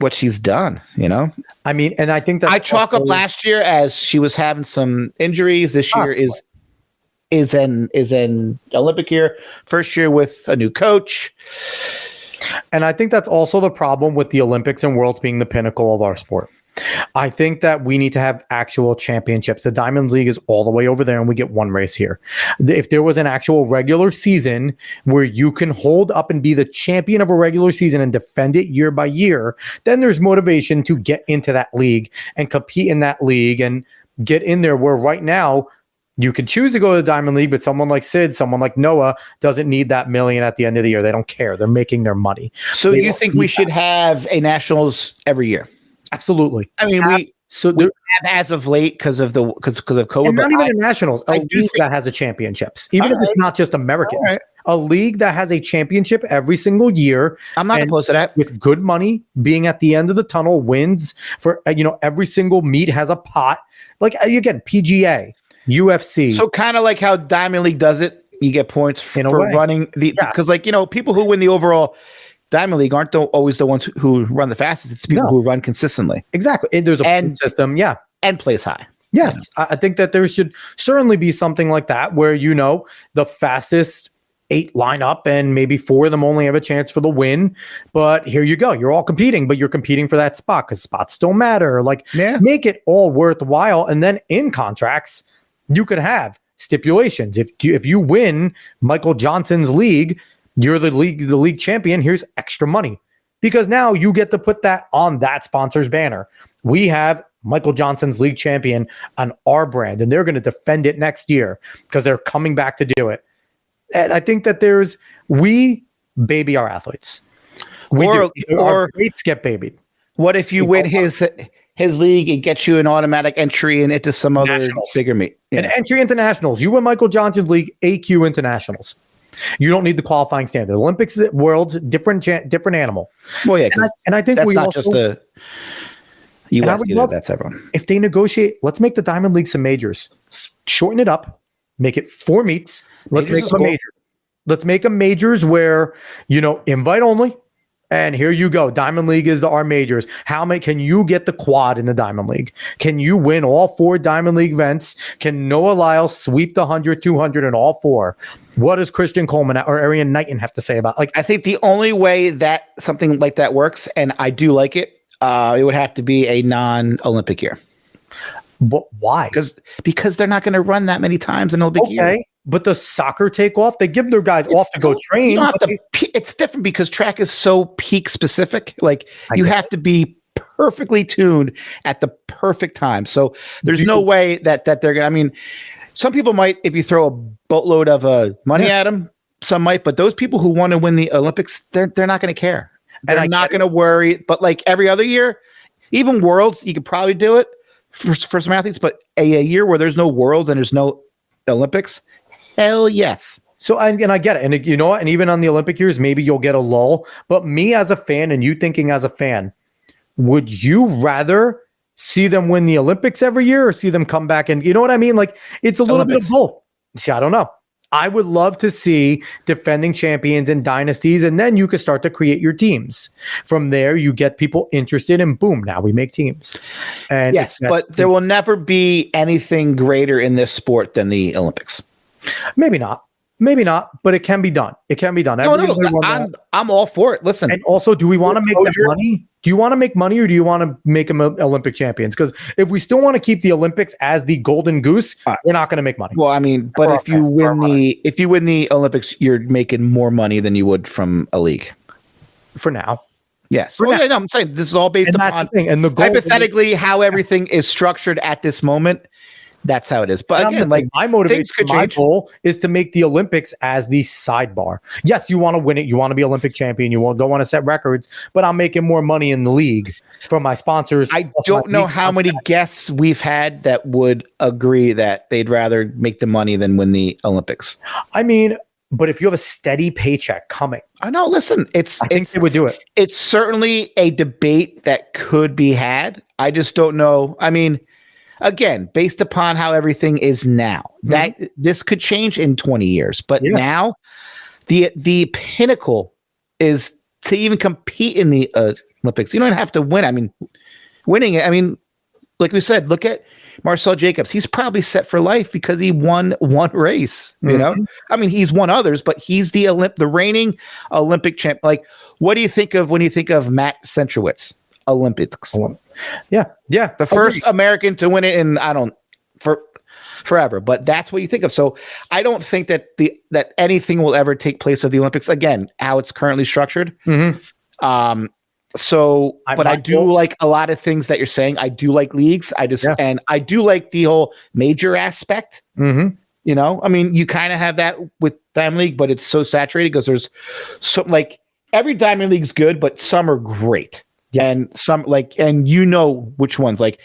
what she's done, you know? I mean, and I think that I chalk up last year as she was having some injuries. This year is an Olympic year, first year with a new coach. And I think that's also the problem with the Olympics and Worlds being the pinnacle of our sport. I think that we need to have actual championships. The Diamond League is all the way over there, and we get one race here. If there was an actual regular season where you can hold up and be the champion of a regular season and defend it year by year, then there's motivation to get into that league and compete in that league and get in there, where right now you can choose to go to the Diamond League, but someone like Sid, someone like Noah doesn't need that million at the end of the year. They don't care. They're making their money. So you think we should have a nationals every year? Absolutely. I mean, we have as of late because of COVID. And not even in nationals, a league that has a championships, even if it's not just Americans. A league that has a championship every single year. I'm not opposed to that. With good money, being at the end of the tunnel, wins for every single meet has a pot. Like again, PGA, UFC. So kind of like how Diamond League does it. You get points for running the because people who win the overall Diamond League aren't always the ones who run the fastest. It's the people who run consistently. Exactly. And there's a point system. Yeah. And plays high. Yes. I think that there should certainly be something like that where, the fastest 8 line up and maybe 4 of them only have a chance for the win. But here you go. You're all competing, but you're competing for that spot because spots don't matter. Make it all worthwhile. And then in contracts, you could have stipulations. If you win Michael Johnson's league, you're the league champion. Here's extra money because now you get to put that on that sponsor's banner. We have Michael Johnson's league champion on our brand, and they're going to defend it next year because they're coming back to do it. And I think that we baby our athletes. Or greats get babied. What if you win his league? It gets you an automatic entry and into some other bigger meet. An entry into nationals. You win Michael Johnson's league, AQ into nationals. You don't need the qualifying standard. Olympics, Worlds, different animal. Well, yeah, and I think that's not just the U.S. That's everyone. If they negotiate, let's make the Diamond League some majors. Shorten it up, make it 4 meets. Let's make a major. Let's make them majors where invite only. And here you go. Diamond League is our majors. How many can you get the quad in the Diamond League? Can you win all 4 Diamond League events? Can Noah Lyles sweep the 100, 200 in all 4? What does Christian Coleman or Arian Knighton have to say about? I think the only way that something like that works, and I do like it, it would have to be a non-Olympic year. But why? Because they're not going to run that many times in an Olympic year. But the soccer take off? They give their guys off to go train. It's different because track is so peak specific. You have to be perfectly tuned at the perfect time. So there's no way that they're going to. I mean, some people might, if you throw a boatload of money at them, some might. But those people who want to win the Olympics, they're not going to care. They're not going to worry. But every other year, even Worlds, you could probably do it for some athletes. But a year where there's no Worlds and there's no Olympics. Hell yes. So, and I get it. And you know what? And even on the Olympic years, maybe you'll get a lull. But me as a fan and you thinking as a fan, would you rather see them win the Olympics every year or see them come back? And you know what I mean? It's a little bit of both. See, I don't know. I would love to see defending champions and dynasties, and then you could start to create your teams. From there, you get people interested, and boom, now we make teams. And yes, but there will never be anything greater in this sport than the Olympics. Maybe not, but it can be done. I'm all for it. Listen. And also, do we want to make that money? Do you want to make money or do you want to make them Olympic champions? Because if we still want to keep the Olympics as the golden goose, we're not going to make money. Well, I mean, but if you win the Olympics, you're making more money than you would from a league. For now. Yes. I'm saying this is all based upon and the goal hypothetically how everything is structured at this moment. That's how it is. But again, my motivation, my goal is to make the Olympics as the sidebar. Yes, you want to win it. You want to be Olympic champion. You don't want to set records, but I'm making more money in the league from my sponsors. I don't know how many guests we've had that would agree that they'd rather make the money than win the Olympics. I mean, but if you have a steady paycheck coming. I know, listen, I think they would do it. It's certainly a debate that could be had. I just don't know. I mean, again, based upon how everything is now, that this could change in 20 years. But now, the pinnacle is to even compete in the Olympics. You don't have to win. I mean, winning it. I mean, like we said, look at Marcel Jacobs. He's probably set for life because he won one race. You know, I mean, he's won others, but he's the reigning Olympic champ. Like, what do you think of when you think of Matt Centrowitz? Olympics. Yeah, the first American to win it in forever. But that's what you think of. So I don't think that that anything will ever take place of the Olympics again. How it's currently structured. So, but I do like a lot of things that you're saying. I do like leagues. And I do like the whole major aspect. You know, I mean, you kind of have that with Diamond League, but it's so saturated because there's so like every Diamond League's good, but some are great. And some and you know which ones, like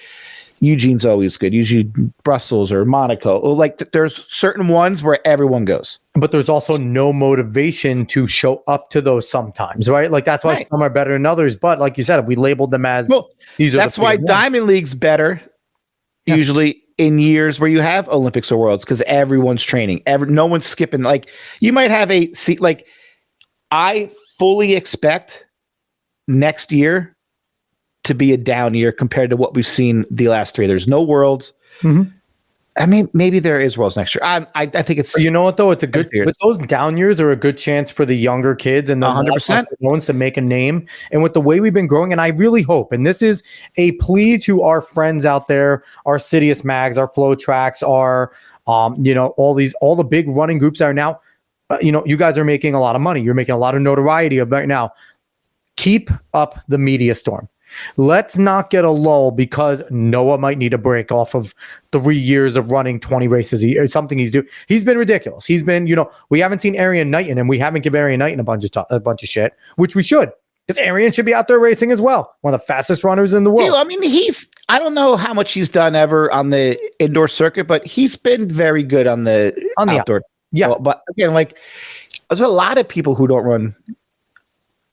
Eugene's always good. Usually Brussels or Monaco. Like there's certain ones where everyone goes. But there's also no motivation to show up to those sometimes, right? Like that's why some are better than others. But like you said, if we labeled them as these are that's why Diamond League's better usually in years where you have Olympics or Worlds because everyone's training. No one's skipping. Like you might have a seat. Like I fully expect next year to be a down year compared to what we've seen the last 3. There's no Worlds. I mean, maybe there is Worlds next year. I think it's. You know what though? It's a good. But those down years are a good chance for the younger kids and the 100% ones to make a name. And with the way we've been growing, and I really hope, and this is a plea to our friends out there, our Sidious Mags, our Flow Tracks, our all the big running groups that are now. You guys are making a lot of money. You're making a lot of notoriety right now. Keep up the media storm. Let's not get a lull because Noah might need a break off of 3 years of running 20 races or something he's doing. He's been ridiculous. He's been, we haven't seen Arian Knighton and we haven't given Arian Knighton a bunch of shit, which we should. Because Arian should be out there racing as well. One of the fastest runners in the world. I mean, I don't know how much he's done ever on the indoor circuit, but he's been very good on the outdoor. Yeah. Well, but again, like there's a lot of people who don't run.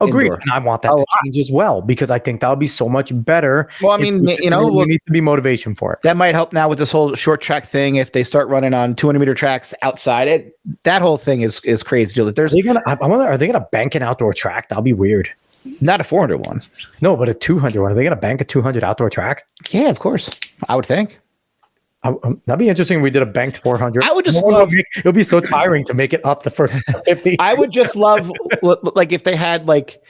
Agreed. And I want that to change as well because I think that would be so much better. Well, I mean, there needs to be motivation for it. That might help now with this whole short track thing. If they start running on 200-meter tracks outside it, that whole thing is crazy. Are they going to bank an outdoor track? That'll be weird. Not a 400 one. No, but a 200 one. Are they going to bank a 200 outdoor track? Yeah, of course. I would think. That'd be interesting if we did a banked 400. I would just love it'll be so tiring to make it up the first 50. I would just love like if they had like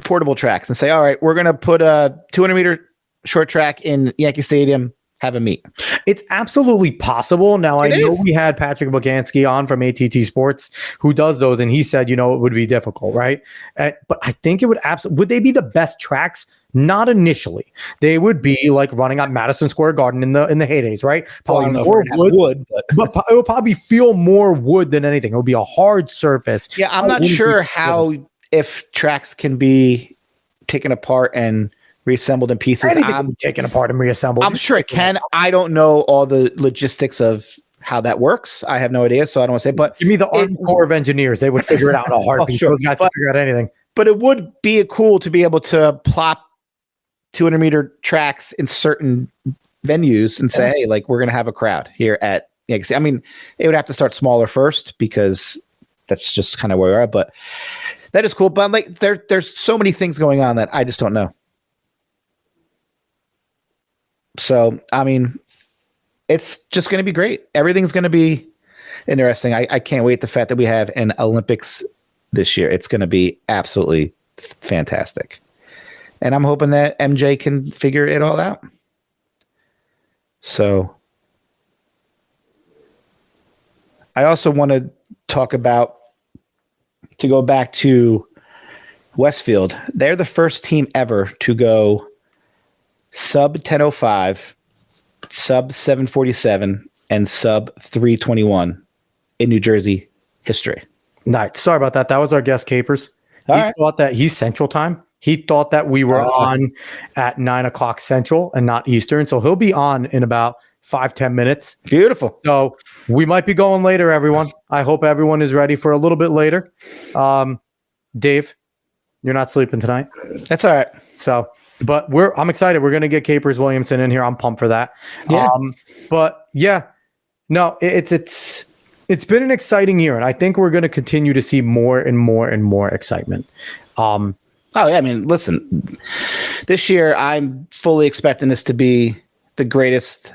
portable tracks and say, all right, we're going to put a 200-meter short track in Yankee Stadium, have a meet. It's absolutely possible. Now, I know we had Patrick Boganski on from ATT Sports who does those, and he said, it would be difficult, right? But I think it would would they be the best tracks? Not initially. They would be like running at Madison Square Garden in the heydays, right? Probably more wood, but it would probably feel more wood than anything. It would be a hard surface. Yeah, I'm not sure how if tracks can be taken apart and reassembled in pieces. Anything can be taken apart and reassembled. I'm sure it can. I don't know all the logistics of how that works. I have no idea, so I don't want to say. But give me the Army Corps of Engineers; they would figure it out in a heartbeat. Those guys can figure out anything. But it would be cool to be able to plop 200-meter tracks in certain venues and say, hey, like we're going to have a crowd here at Yankee. I mean, it would have to start smaller first because that's just kind of where we're at. But that is cool. But like, there's so many things going on that I just don't know. So, I mean, it's just going to be great. Everything's going to be interesting. I can't wait. The fact that we have an Olympics this year, it's going to be absolutely fantastic. And I'm hoping that MJ can figure it all out. So I also want to talk about, to go back to Westfield. They're the first team ever to go sub 1005, sub 747, and sub 321 in New Jersey history. Nice. Sorry about that. That was our guest, Capers. He thought that he's Central Time. He thought that we were on at 9:00 Central and not Eastern. So he'll be on in about 5-10 minutes. Beautiful. So we might be going later, everyone. I hope everyone is ready for a little bit later. Dave, you're not sleeping tonight. That's all right. So, but I'm excited. We're going to get Capers Williamson in here. I'm pumped for that. Yeah. But yeah, no, it's been an exciting year, and I think we're going to continue to see more and more and more excitement. Oh, yeah. I mean, listen, this year I'm fully expecting this to be the greatest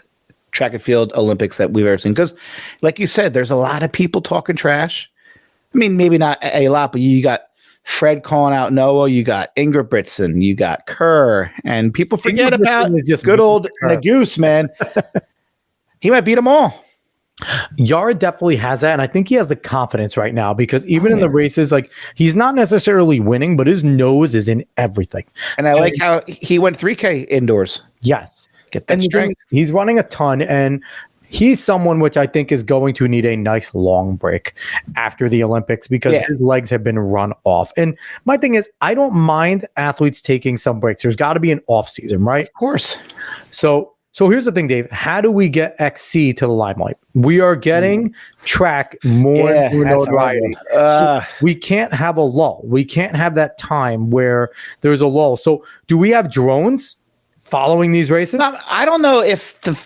track and field Olympics that we've ever seen. Because, like you said, there's a lot of people talking trash. I mean, maybe not a lot, but you got Fred calling out Noah. You got Ingebrigtsen. You got Kerr. And people forget about just good old Nagoose, man. He might beat them all. Yara definitely has that, and I think he has the confidence right now because even in the races, like he's not necessarily winning, but his nose is in everything. And I like how he went 3K indoors. Yes. Get that strength. He's running a ton, and he's someone which I think is going to need a nice long break after the Olympics because his legs have been run off. And my thing is, I don't mind athletes taking some breaks. There's got to be an off season, right? Of course. So here's the thing, Dave. How do we get XC to the limelight? We are getting track more notoriety. So we can't have a lull. We can't have that time where there's a lull. So do we have drones following these races? I don't know if the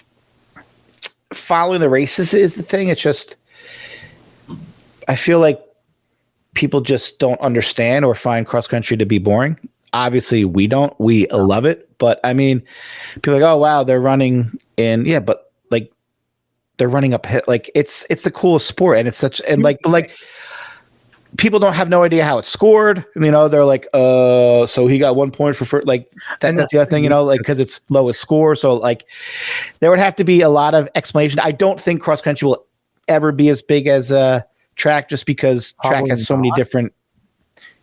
following the races is the thing. It's just I feel like people just don't understand or find cross country to be boring. Obviously, we don't. We love it. But, I mean, people are like, oh, wow, they're running in. Yeah, but, like, they're running up. Like, it's the coolest sport. And it's such – and, like, people don't have no idea how it's scored. You know, they're like, so he got 1 point for like, that's the other thing, you know, like, because it's lowest score. So, like, there would have to be a lot of explanation. I don't think cross country will ever be as big as track just because track has so many different,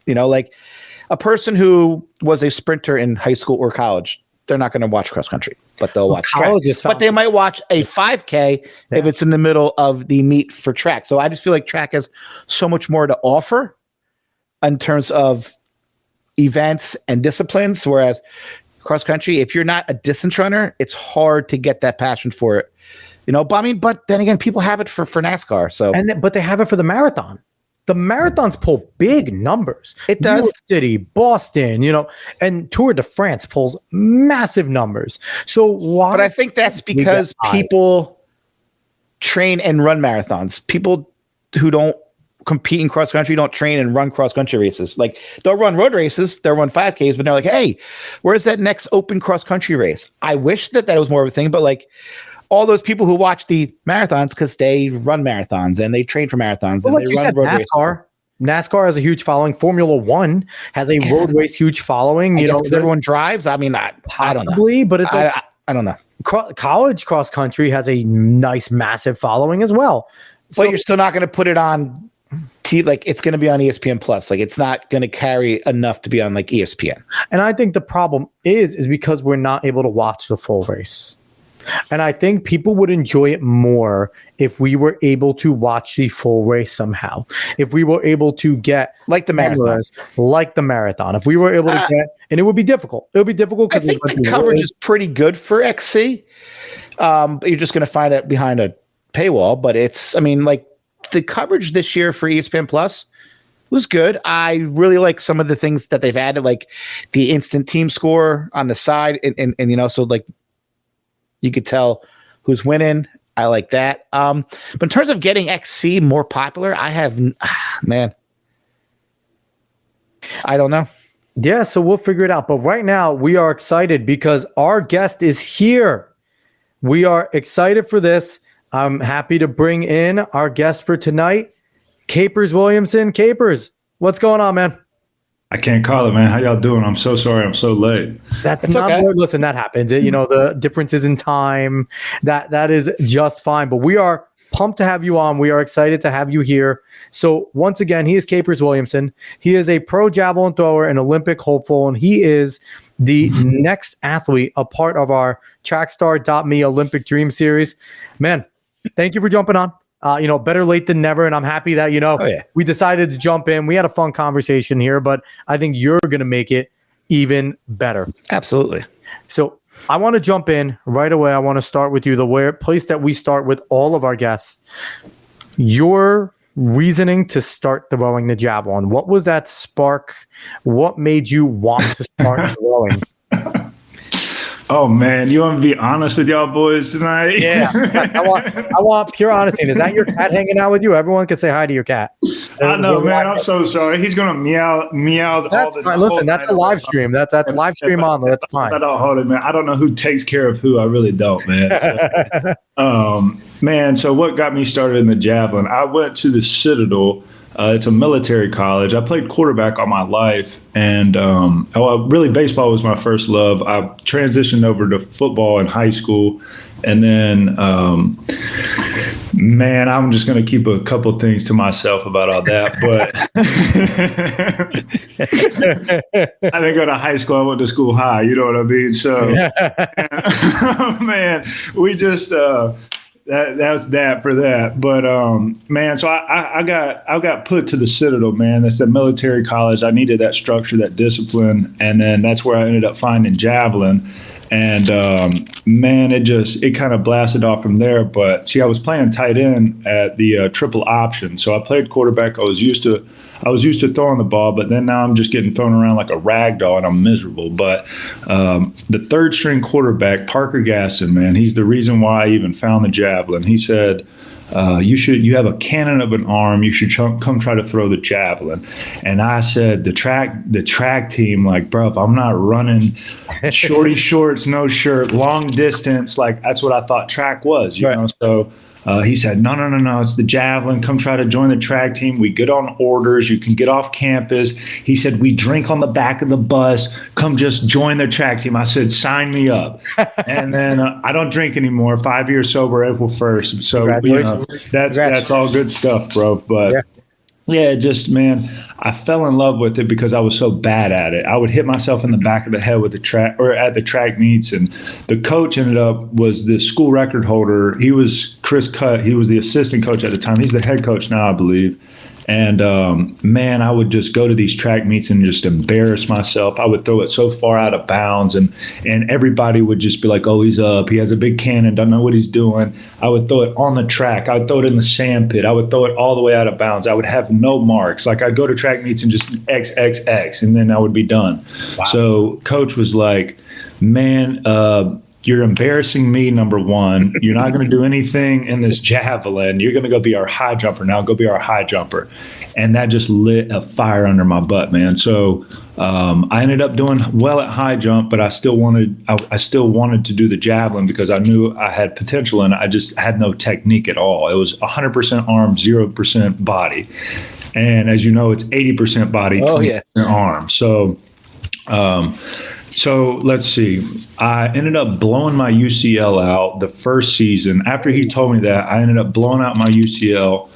you know, like – a person who was a sprinter in high school or college, they're not going to watch cross country, but they'll watch track. But they might watch a 5K if it's in the middle of the meet for track. So I just feel like track has so much more to offer in terms of events and disciplines, whereas cross country, if you're not a distance runner, it's hard to get that passion for it. You know, but I mean, but then again, people have it for NASCAR. So but they have it for the marathon. The marathons pull big numbers. It does. New York City, Boston, you know, and Tour de France pulls massive numbers. So why? But I think that's because people train and run marathons. People who don't compete in cross country don't train and run cross country races. Like they'll run road races, they'll run 5Ks, but they're like, hey, where's that next open cross country race? I wish that was more of a thing, but like, all those people who watch the marathons because they run marathons and they train for marathons. Well, and like you said, NASCAR has a huge following. Formula One has a road race huge following. You know, everyone drives. I mean, I don't know. But it's I don't know. College cross country has a nice, massive following as well. But you're still not going to put it on. Like it's going to be on ESPN Plus. Like it's not going to carry enough to be on like ESPN. And I think the problem is because we're not able to watch the full race. And I think people would enjoy it more if we were able to watch the full race somehow. If we were able to get like the marathon, if we were able to get, and it would be difficult. It would be difficult because I think the coverage is pretty good for XC. But you're just going to find it behind a paywall. But it's, I mean, like the coverage this year for ESPN Plus was good. I really like some of the things that they've added, like the instant team score on the side, and you know, so like. You could tell who's winning. I like that. But in terms of getting XC more popular, I don't know. Yeah, so we'll figure it out. But right now, we are excited because our guest is here. We are excited for this. I'm happy to bring in our guest for tonight, Capers Williamson. Capers, what's going on, man? I can't call it, man. How y'all doing? I'm so sorry. I'm so late. That's not okay. Listen, that happens. You know, the differences in time. That is just fine. But we are pumped to have you on. We are excited to have you here. So once again, he is Capers Williamson. He is a pro javelin thrower and Olympic hopeful, and he is the next athlete, a part of our Trackstar.me Olympic Dream Series. Man, thank you for jumping on. You know, better late than never. And I'm happy that, you know, we decided to jump in. We had a fun conversation here, but I think you're going to make it even better. Absolutely. So I want to jump in right away. I want to start with you, the place that we start with all of our guests. Your reasoning to start throwing the javelin. What was that spark? What made you want to start throwing? Oh man, you want to be honest with y'all boys tonight? Yeah, I want pure honesty. Is that your cat hanging out with you? Everyone can say hi to your cat. I know, man. I'm so sorry. He's gonna meow. That's fine. Listen, that's a live stream. That's a live stream on there. That's fine. I don't hold it, man. I don't know who takes care of who. I really don't, man. Man. So what got me started in the javelin? I went to the Citadel. It's a military college. I played quarterback all my life, and really baseball was my first love. I transitioned over to football in high school, and then, man, I'm just going to keep a couple things to myself about all that. But I didn't go to high school. I went to school high. You know what I mean? So, man, we just. That's that for that. But man, so I got put to the Citadel, man. That's the military college. I needed that structure, that discipline, and then that's where I ended up finding Javelin. And man, it kind of blasted off from there. But see, I was playing tight end at the triple option, so I played quarterback. I was used to throwing the ball, but then now I'm just getting thrown around like a rag doll, and I'm miserable. But the third string quarterback, Parker Gasson, man, he's the reason why I even found the javelin. He said, you have a cannon of an arm. You should come try to throw the javelin. And I said, the track team, like, bro, if I'm not running shorty shorts, no shirt, long distance, like that's what I thought track was, you know? So he said, no, it's the javelin. Come try to join the track team. We get on orders. You can get off campus. He said, we drink on the back of the bus. Come just join the track team. I said, sign me up. And then I don't drink anymore. 5 years sober, April 1st. So that's all good stuff, bro. But yeah, just, man, I fell in love with it because I was so bad at it. I would hit myself in the back of the head with the track or at the track meets. And the coach was the school record holder. He was Chris Cutt. He was the assistant coach at the time. He's the head coach now, I believe. And, man, I would just go to these track meets and just embarrass myself. I would throw it so far out of bounds, and everybody would just be like, oh, he's up. He has a big cannon, don't know what he's doing. I would throw it on the track. I would throw it in the sand pit. I would throw it all the way out of bounds. I would have no marks. Like, I'd go to track meets and just X, X, X, and then I would be done. Wow. So coach was like, man, you're embarrassing me, number one. You're not going to do anything in this javelin. You're going to go be our high jumper now. Go be our high jumper. And that just lit a fire under my butt, man. So I ended up doing well at high jump, but I still wanted to do the javelin because I knew I had potential, and I just had no technique at all. It was 100% arm, 0% body. And as you know, it's 80% body, 20% arm. So let's see. I ended up blowing my UCL out the first season. After he told me that, I ended up blowing out my UCL,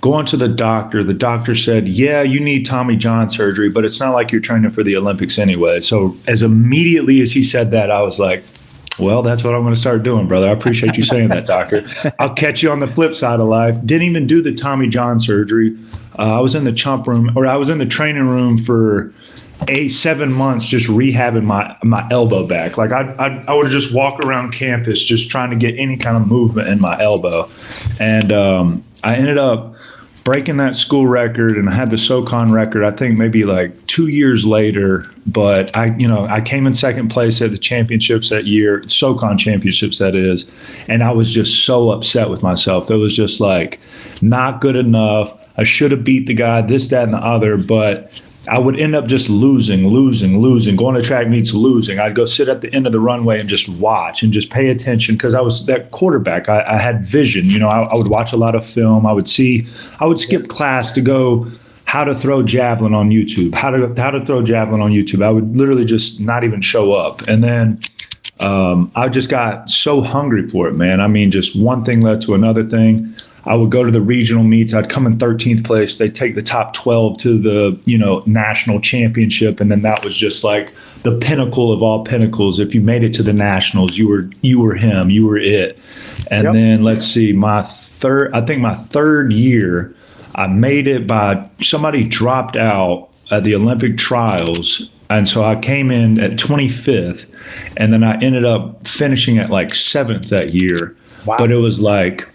going to the doctor. The doctor said, yeah, you need Tommy John surgery, but it's not like you're training for the Olympics anyway. So as immediately as he said that, I was like, well, that's what I'm going to start doing, brother. I appreciate you saying that, doctor. I'll catch you on the flip side of life. Didn't even do the Tommy John surgery. I was in the chump room, or I was in the training room for 7 months just rehabbing my elbow back. Like I would just walk around campus just trying to get any kind of movement in my elbow. And I ended up breaking that school record, and I had the SoCon record, I think maybe like 2 years later. But I came in second place at the championships that year, SoCon championships, that is. And I was just so upset with myself. It was just like not good enough. I should have beat the guy, this, that, and the other. But I would end up just losing, going to track meets, losing. I'd go sit at the end of the runway and just watch and just pay attention because I was that quarterback. I had vision. I would watch a lot of film. I would skip class to go how to throw javelin on YouTube, how to throw javelin on YouTube. I would literally just not even show up. And then I just got so hungry for it, man. I mean, just one thing led to another thing. I would go to the regional meets. I'd come in 13th place. They take the top 12 to the, national championship. And then that was just like the pinnacle of all pinnacles. If you made it to the nationals, you were him, you were it. And then let's see, my third year, I made it by somebody dropped out at the Olympic trials. And so I came in at 25th, and then I ended up finishing at like 7th that year. Wow. But it was like,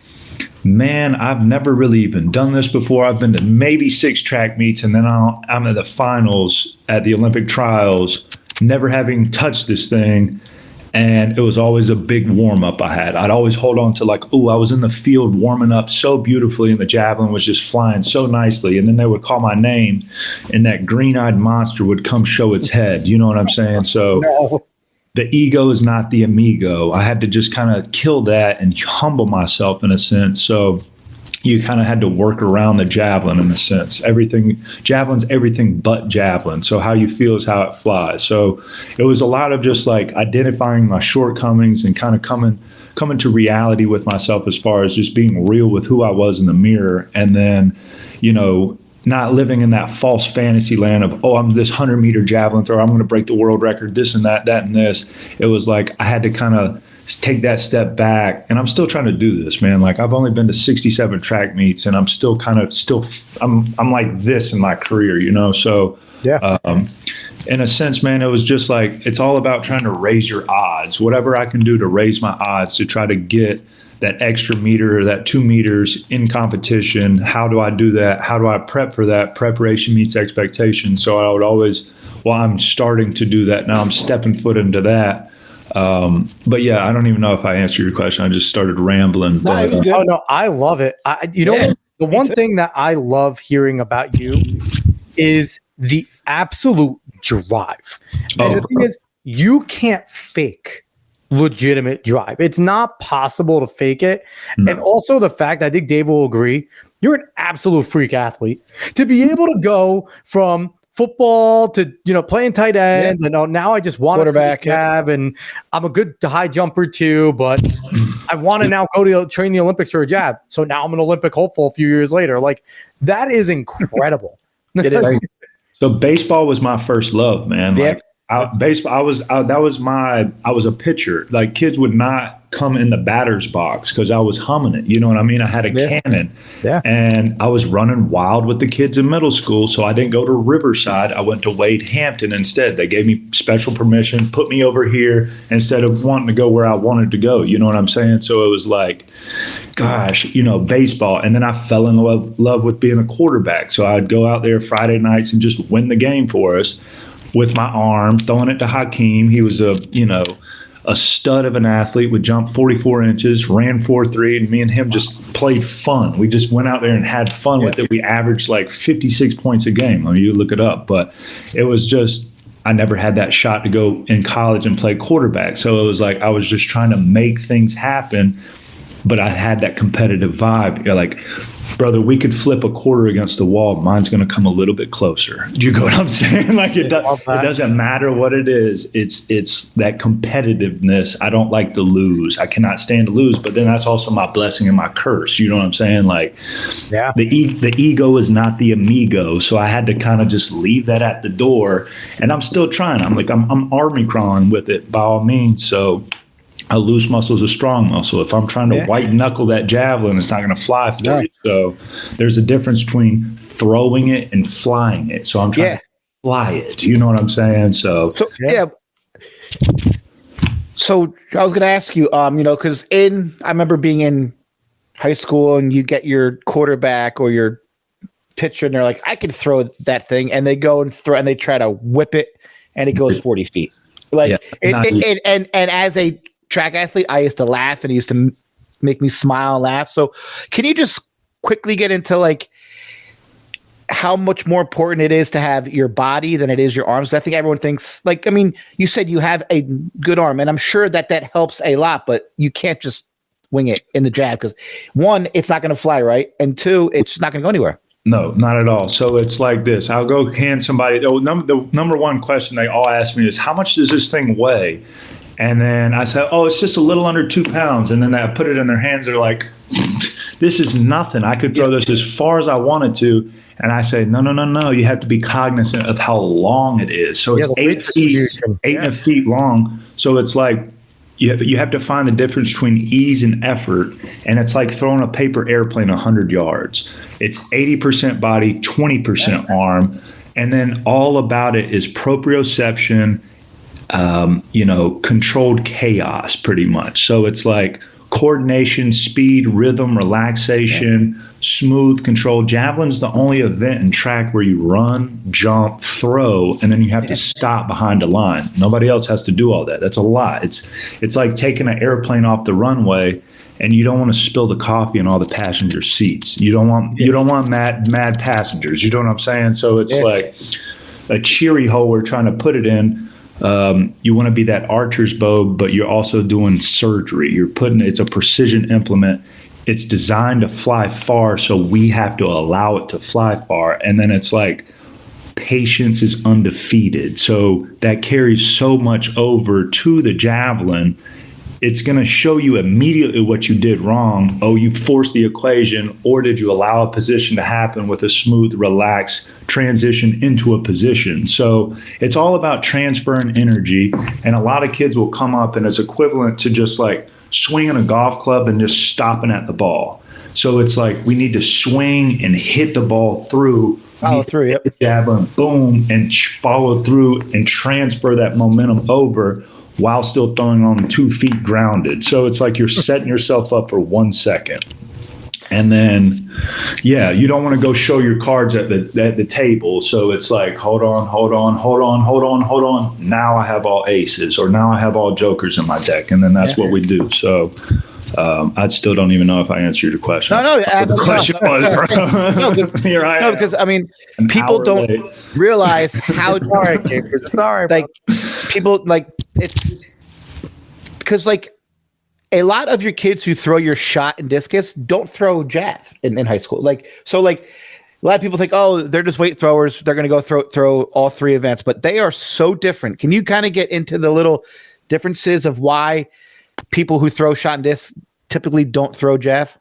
man, I've never really even done this before. I've been to maybe 6 track meets, and then I'm at the finals at the Olympic trials, never having touched this thing. And it was always a big warm up I had. I'd always hold on to like, oh, I was in the field warming up so beautifully and the javelin was just flying so nicely. And then they would call my name and that green eyed monster would come show its head. You know what I'm saying? So the ego is not the amigo. I had to just kind of kill that and humble myself in a sense. So you kind of had to work around the javelin in a sense. Javelin's everything but javelin. So how you feel is how it flies. So it was a lot of just like identifying my shortcomings and kind of coming to reality with myself as far as just being real with who I was in the mirror. And then, not living in that false fantasy land of, oh, I'm this 100-meter javelin thrower. I'm going to break the world record, this and that, that and this. It was like I had to kind of take that step back, and I'm still trying to do this, man. Like I've only been to 67 track meets, and I'm still I'm like this in my career, So yeah. In a sense, man, it was just like it's all about trying to raise your odds. Whatever I can do to raise my odds to try to get that extra meter or that 2 meters in competition. How do I do that? How do I prep for that? Preparation meets expectation. So I would always, I'm starting to do that now. I'm stepping foot into that. But yeah, I don't even know if I answered your question. I just started rambling. No, I love it. The one thing that I love hearing about you is the absolute drive. And the thing is, you can't fake legitimate drive. It's not possible to fake it. No. And also the fact, I think Dave will agree, you're an absolute freak athlete. To be able to go from football to playing tight end, and now I just want quarterback, and I'm a good high jumper too, but I want to now go to train the Olympics for a jab. So now I'm an Olympic hopeful a few years later. Like that is incredible. It is. So baseball was my first love, man. Like baseball, I was a pitcher. Like kids would not come in the batter's box because I was humming it. You know what I mean? I had a cannon. Yeah. And I was running wild with the kids in middle school. So I didn't go to Riverside. I went to Wade Hampton instead. They gave me special permission, put me over here instead of wanting to go where I wanted to go. You know what I'm saying? So it was like, gosh, baseball. And then I fell in love with being a quarterback. So I'd go out there Friday nights and just win the game for us with my arm, throwing it to Hakeem. He was a stud of an athlete, would jump 44 inches, ran 4.3, and me and him just played fun. We just went out there and had fun with it. We averaged like 56 points a game. I mean, you look it up, but it was just, I never had that shot to go in college and play quarterback. So it was like I was just trying to make things happen, but I had that competitive vibe. You're like, brother, we could flip a quarter against the wall. Mine's going to come a little bit closer. You go what I'm saying? Like it doesn't matter what it is. It's that competitiveness. I don't like to lose. I cannot stand to lose. But then that's also my blessing and my curse. You know what I'm saying? Like, the ego is not the amigo. So I had to kind of just leave that at the door. And I'm still trying. I'm army crawling with it by all means. So a loose muscle is a strong muscle. If I'm trying to white knuckle that javelin, it's not going to fly through. Yeah. So there's a difference between throwing it and flying it. So I'm trying to fly it. You know what I'm saying? So I was going to ask you, because I remember being in high school and you get your quarterback or your pitcher and they're like, I can throw that thing. And they go and throw and they try to whip it and it goes 40 feet. And as a track athlete, I used to laugh and he used to make me smile and laugh. So can you just quickly get into like how much more important it is to have your body than it is your arms? I think everyone thinks you said you have a good arm and I'm sure that helps a lot, but you can't just wing it in the jab because one, it's not going to fly right. And two, it's just not going to go anywhere. No, not at all. So it's like this. I'll go hand somebody, the number one question they all ask me is, how much does this thing weigh? And then I said, it's just a little under 2 pounds. And then I put it in their hands. They're like, this is nothing. I could throw this as far as I wanted to. And I say, no. You have to be cognizant of how long it is. So it's 8 feet long. So it's like you have to find the difference between ease and effort. And it's like throwing a paper airplane 100 yards. It's 80% body, 20% arm. And then all about it is proprioception, controlled chaos pretty much. So it's like coordination, speed, rhythm, relaxation, smooth control. Javelin's the only event in track where you run, jump, throw, and then you have to stop behind a line. Nobody else has to do all that. That's a lot. It's like taking an airplane off the runway, and you don't want to spill the coffee in all the passenger seats. You don't want mad passengers. You know what I'm saying? So it's like a cheery hole we're trying to put it in. You want to be that archer's bow, but you're also doing surgery. It's a precision implement. It's designed to fly far, so we have to allow it to fly far. And then it's like patience is undefeated. So that carries so much over to the Javelin. It's going to show you immediately what you did wrong. Oh, you forced the equation, or did you allow a position to happen with a smooth, relaxed transition into a position? So it's all about transferring energy. And a lot of kids will come up and it's equivalent to just like swinging a golf club and just stopping at the ball. So it's like we need to swing and hit the ball through. Follow through, yep. The Javelin, boom, and follow through and transfer that momentum over while still throwing on 2 feet grounded. So it's like you're setting yourself up for 1 second. And then, you don't want to go show your cards at the table. So it's like, hold on. Now I have all aces, or now I have all jokers in my deck. And then that's what we do. So I still don't even know if I answered your question. No, the question was, bro. Because I mean, people don't realize how sorry, like people like it's because like a lot of your kids who throw your shot and discus don't throw jav in high school. Like a lot of people think, oh, they're just weight throwers. They're going to go throw all 3 events, but they are so different. Can you kind of get into the little differences of why people who throw shot and disc typically don't throw jav?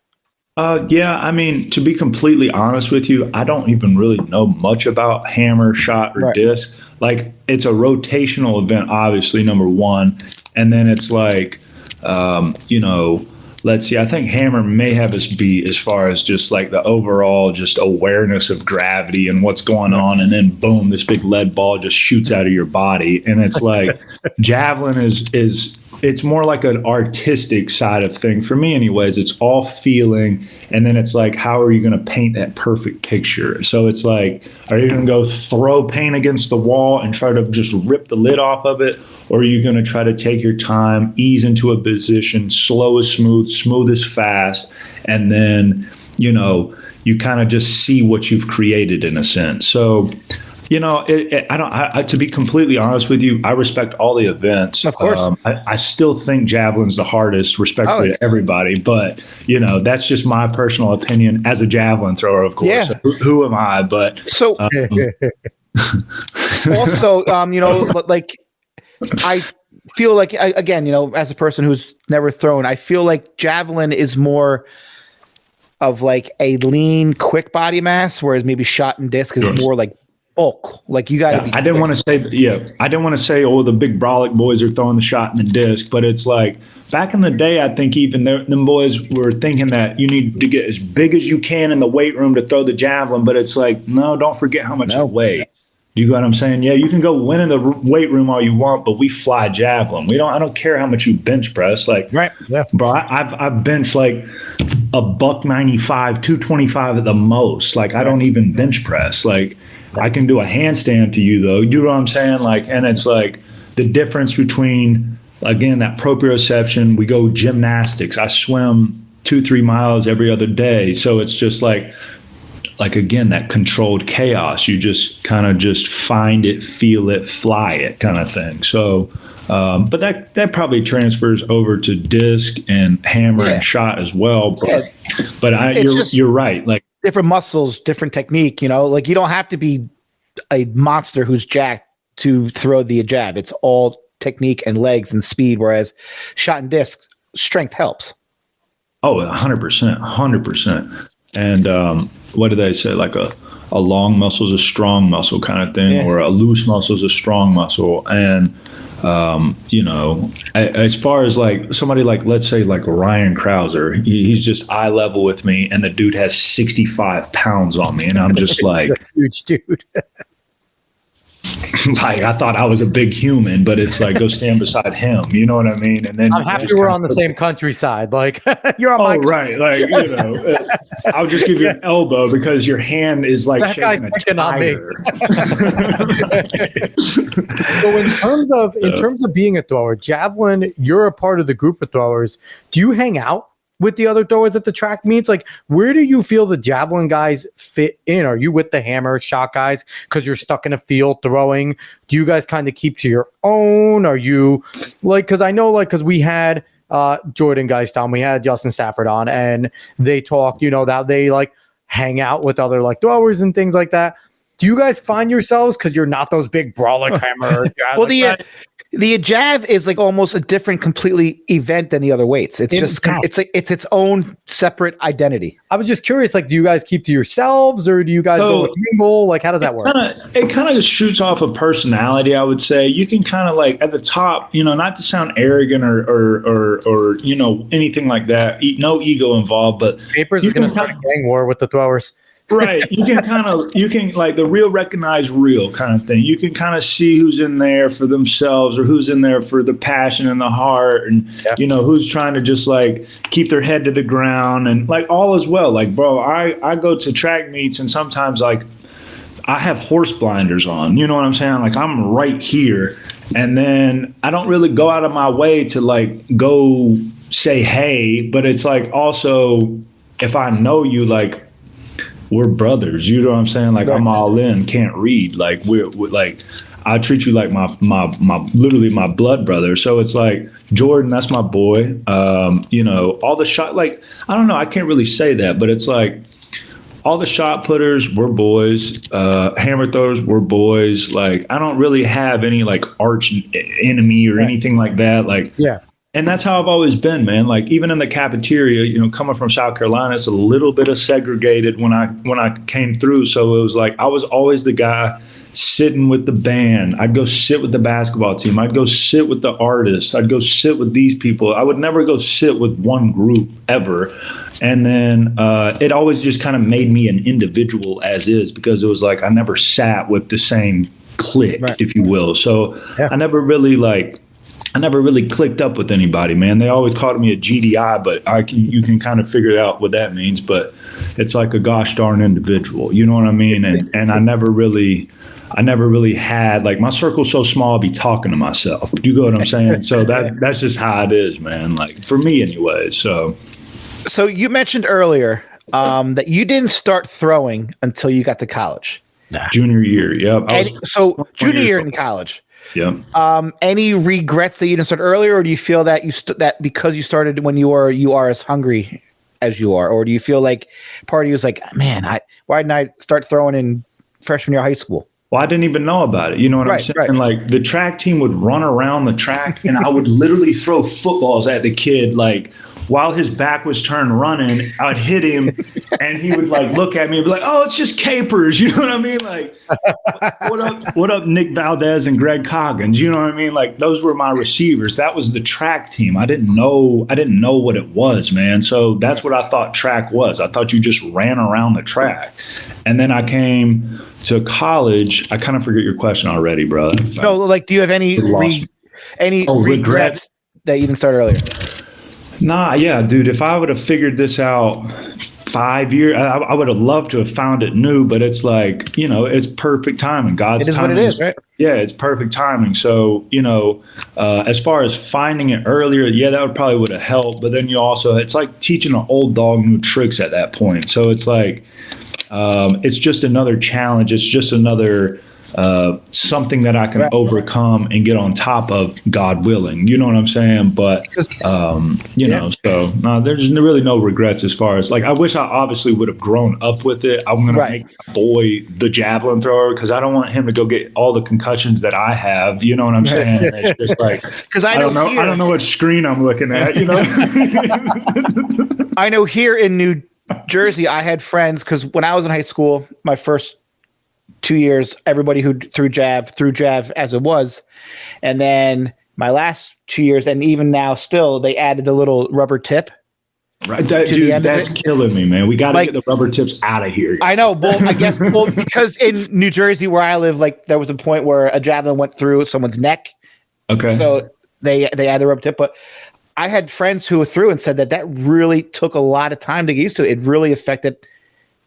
I mean, to be completely honest with you, I don't even really know much about hammer, shot, or disc. Like, it's a rotational event, obviously, number one. And then it's like, let's see, I think hammer may have us beat as far as just like the overall just awareness of gravity and what's going on. And then boom, this big lead ball just shoots out of your body. And it's like javelin is it's more like an artistic side of thing for me anyways. It's all feeling, and then it's like, how are you going to paint that perfect picture? So it's like, are you going to go throw paint against the wall and try to just rip the lid off of it, or are you going to try to take your time, ease into a position, slow is smooth, smooth is fast, and then you kind of just see what you've created in a sense. So to be completely honest with you, I respect all the events. Of course. I still think javelin's the hardest, respectfully to everybody. But, that's just my personal opinion as a javelin thrower, of course. Yeah. So who am I? But so also, like I feel like, again, as a person who's never thrown, I feel like javelin is more of like a lean, quick body mass, whereas maybe shot and disc is more like bulk. Like you got to be. I didn't want to say, oh, the big brolic boys are throwing the shot and the disc, but it's like back in the day, I think even them boys were thinking that you need to get as big as you can in the weight room to throw the javelin, but it's like, no, don't forget how much you weigh. Do you get what I'm saying? Yeah, you can go win in the weight room all you want, but we fly javelin. I don't care how much you bench press. Like, right. Yeah. Bro, I've benched like $195, 225 at the most. Like, I don't even bench press. Like, I can do a handstand to you though. You know what I'm saying? Like, and it's like the difference between, again, that proprioception, we go gymnastics. I swim 2-3 miles every other day. So it's just like again, that controlled chaos. You just kind of just find it, feel it, fly it kind of thing. So, but that probably transfers over to disc and hammer and shot as well. But you're right. Like, different muscles, different technique, like you don't have to be a monster who's jacked to throw the jab. It's all technique and legs and speed, whereas shot and disc, strength helps. Oh, 100%. And what do they say? Like a long muscle is a strong muscle kind of thing, or a loose muscle is a strong muscle. And as far as like somebody like, let's say like Ryan Krauser, he's just eye level with me, and the dude has 65 pounds on me, and I'm just like, huge dude. like I thought I was a big human, but it's like go stand beside him. You know what I mean? And then I'm happy we're on the same countryside. Like you're on my right. Like, you know, I'll just give you an elbow because your hand is like that guy's picking on me. So in terms of being a thrower, Javelin, you're a part of the group of throwers. Do you hang out with the other throwers at the track meets? Like, where do you feel the Javelin guys fit in? Are you with the hammer shot guys because you're stuck in a field throwing? Do you guys kind of keep to your own? Are you like, because I know, like, because we had Jordan Geist on, we had Justin Stafford on, and they talked, you know, that they like hang out with other like throwers and things like that. Do you guys find yourselves, because you're not those big brawler hammer? Well, the Jav is like almost a different completely event than the other weights. It's it's its own separate identity. I was just curious, like, do you guys keep to yourselves or do you guys go with mingle? Like, how does that work? It kind of shoots off a personality, I would say. You can kind of like at the top, you know, not to sound arrogant or you know, anything like that. No ego involved, but Capers is going to start a gang war with the throwers. Right. You can like the real recognize real kind of thing. You can kind of see who's in there for themselves or who's in there for the passion and the heart and, you know, who's trying to just like keep their head to the ground and like all is well. Like, bro, I go to track meets and sometimes like I have horse blinders on, you know what I'm saying? Like I'm right here. And then I don't really go out of my way to like go say, hey, but it's like also if I know you, like, we're brothers, you know what I'm saying? Like I'm all in, can't read. Like we're like I treat you like my literally my blood brother. So it's like Jordan, that's my boy. You know, all the shot, like I don't know, I can't really say that, but it's like all the shot putters were boys, hammer throwers were boys. Like I don't really have any like arch enemy or anything like that. Like and that's how I've always been, man. Like even in the cafeteria, you know, coming from South Carolina, it's a little bit of segregated when I came through. So it was like I was always the guy sitting with the band. I'd go sit with the basketball team. I'd go sit with the artists. I'd go sit with these people. I would never go sit with one group ever. And then it always just kind of made me an individual as is because it was like I never sat with the same clique, if you will. So I never really clicked up with anybody, man. They always called me a GDI, but you can kind of figure out what that means. But it's like a gosh darn individual, you know what I mean? And I never really had like my circle's so small. I'll be talking to myself. You go what I'm saying? So that's just how it is, man. Like for me, anyway. So you mentioned earlier that you didn't start throwing until you got to college. Junior year, yep. Junior year in college. Yeah. Any regrets that you didn't start earlier, or do you feel that that because you started when you are as hungry as you are, or do you feel like part of you was like, man, why didn't I start throwing in freshman year of high school? Well, I didn't even know about it. You know what I'm saying? Right. Like the track team would run around the track and I would literally throw footballs at the kid. Like while his back was turned running, I'd hit him and he would like look at me and be like, oh, it's just Capers. You know what I mean? Like, what up, Nick Valdez and Greg Coggins? You know what I mean? Like those were my receivers. That was the track team. I didn't know what it was, man. So that's what I thought track was. I thought you just ran around the track. And then I came to college. I kind of forget your question already, bro. No, like, do you have any regrets that you didn't start earlier? Nah, yeah, dude. If I would have figured this out 5 years, I would have loved to have found it new. But it's like, you know, it's perfect timing. God's timing. What it is, right? Yeah, it's perfect timing. So, you know, as far as finding it earlier, that would have helped. But then it's like teaching an old dog new tricks at that point. So it's like, it's just another challenge. It's just another something that I can overcome and get on top of, God willing. You know what I'm saying? But, you know, so no, there's really no regrets as far as like, I wish I obviously would have grown up with it. I'm going to make my boy the javelin thrower because I don't want him to go get all the concussions that I have. You know what I'm saying? It's just like, because I don't know what screen I'm looking at, you know? I know here in New Jersey, I had friends because when I was in high school, my first 2 years, everybody who threw Jav as it was. And then my last 2 years, and even now still, they added the little rubber tip. Right, that's killing me, man. We got to get the rubber tips out of here. I know. Well, I guess because in New Jersey, where I live, like there was a point where a javelin went through someone's neck. Okay. So they had a rubber tip, but I had friends who were through and said that really took a lot of time to get used to. It really affected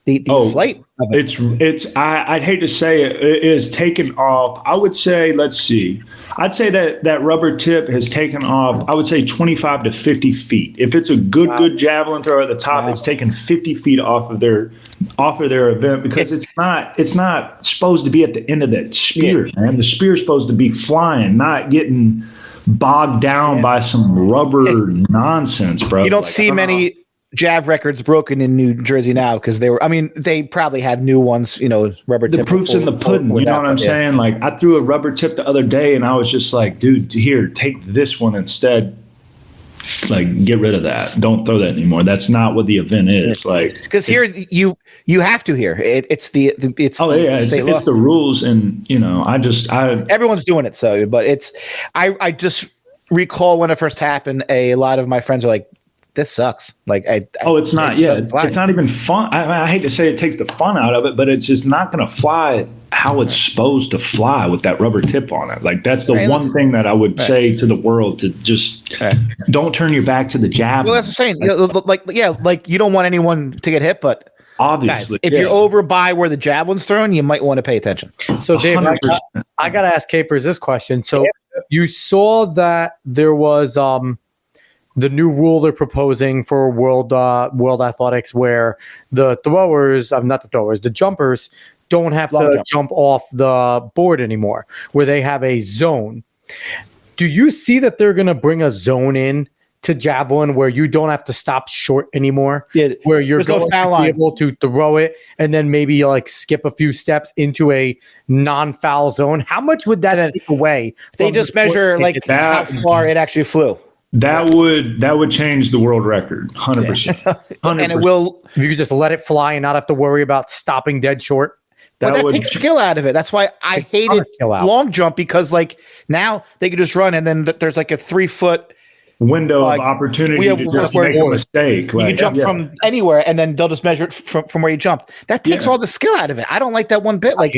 the flight of it. I'd hate to say it is taken off. I would say, let's see. I'd say that rubber tip has taken off, I would say 25 to 50 feet. If it's a good javelin thrower at the top, it's taken 50 feet off of their event because it's not supposed to be at the end of that spear, man. The spear's supposed to be flying, not getting bogged down by some rubber nonsense, bro. You don't see many Jav records broken in New Jersey now because they probably have new ones, rubber tip. The proof's in the pudding, you know what I'm saying? Like I threw a rubber tip the other day and I was just like, dude, here, take this one instead. Like get rid of that. Don't throw that anymore. That's not what the event is. Like because here you have to hear it's the rules and everyone's doing it. So, but I just recall when it first happened, a lot of my friends are like, this sucks. Like it's not. It's not even fun. I hate to say it takes the fun out of it, but it's just not going to fly how it's supposed to fly with that rubber tip on it. Like that's the one thing that I would say to the world to just don't turn your back to the javelin. Well, that's what I'm saying. Like you don't want anyone to get hit, but obviously, guys, if you're over by where the javelin's thrown, you might want to pay attention. So, Dave, I got to ask Capers this question. So, you saw that there was the new rule they're proposing for world athletics, where the jumpers don't have to jump off the board anymore, where they have a zone. Do you see that they're going to bring a zone in to javelin where you don't have to stop short anymore? Yeah, where you're going to be able to throw it and then maybe like skip a few steps into a non-foul zone? How much would that take away? They just measure like how far it actually flew. That would change the world record, 100%. And it will. If you could just let it fly and not have to worry about stopping dead short. That takes skill out of it. That's why I hated long jump, because like now they could just run and then there's like a 3-foot window of opportunity to just make a mistake. You can jump from anywhere and then they'll just measure it from where you jumped. That takes all the skill out of it. I don't like that one bit. Like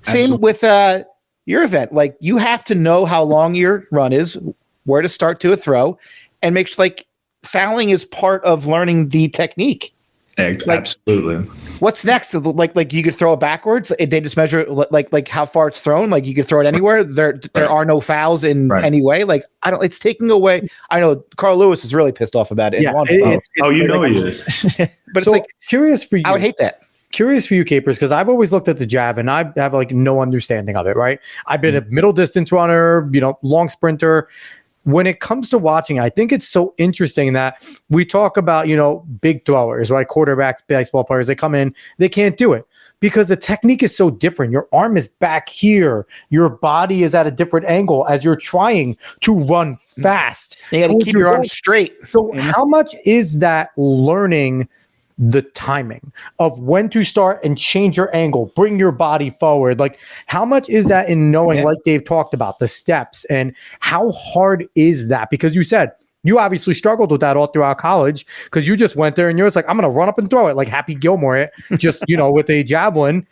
same with your event. Like you have to know how long your run is, where to start to a throw, and make sure like fouling is part of learning the technique. Absolutely. What's next? Like you could throw it backwards. They just measure like how far it's thrown. Like you could throw it anywhere. There are no fouls in any way. Like it's taking away. I know Carl Lewis is really pissed off about it. Yeah, he is. But so it's like curious for you. I would hate that. Curious for you, Capers, because I've always looked at the Jav and I have like no understanding of it. Right? I've been a middle distance runner, long sprinter. When it comes to watching, I think it's so interesting that we talk about, big throwers, right? Quarterbacks, baseball players, they come in, they can't do it because the technique is so different. Your arm is back here. Your body is at a different angle as you're trying to run fast. You got to keep your arm straight. So how much is that learning the timing of when to start and change your angle, bring your body forward? Like how much is that in knowing, like Dave talked about, the steps, and how hard is that? Because you said you obviously struggled with that all throughout college because you just went there and you're just like, I'm going to run up and throw it like Happy Gilmore, just, with a javelin.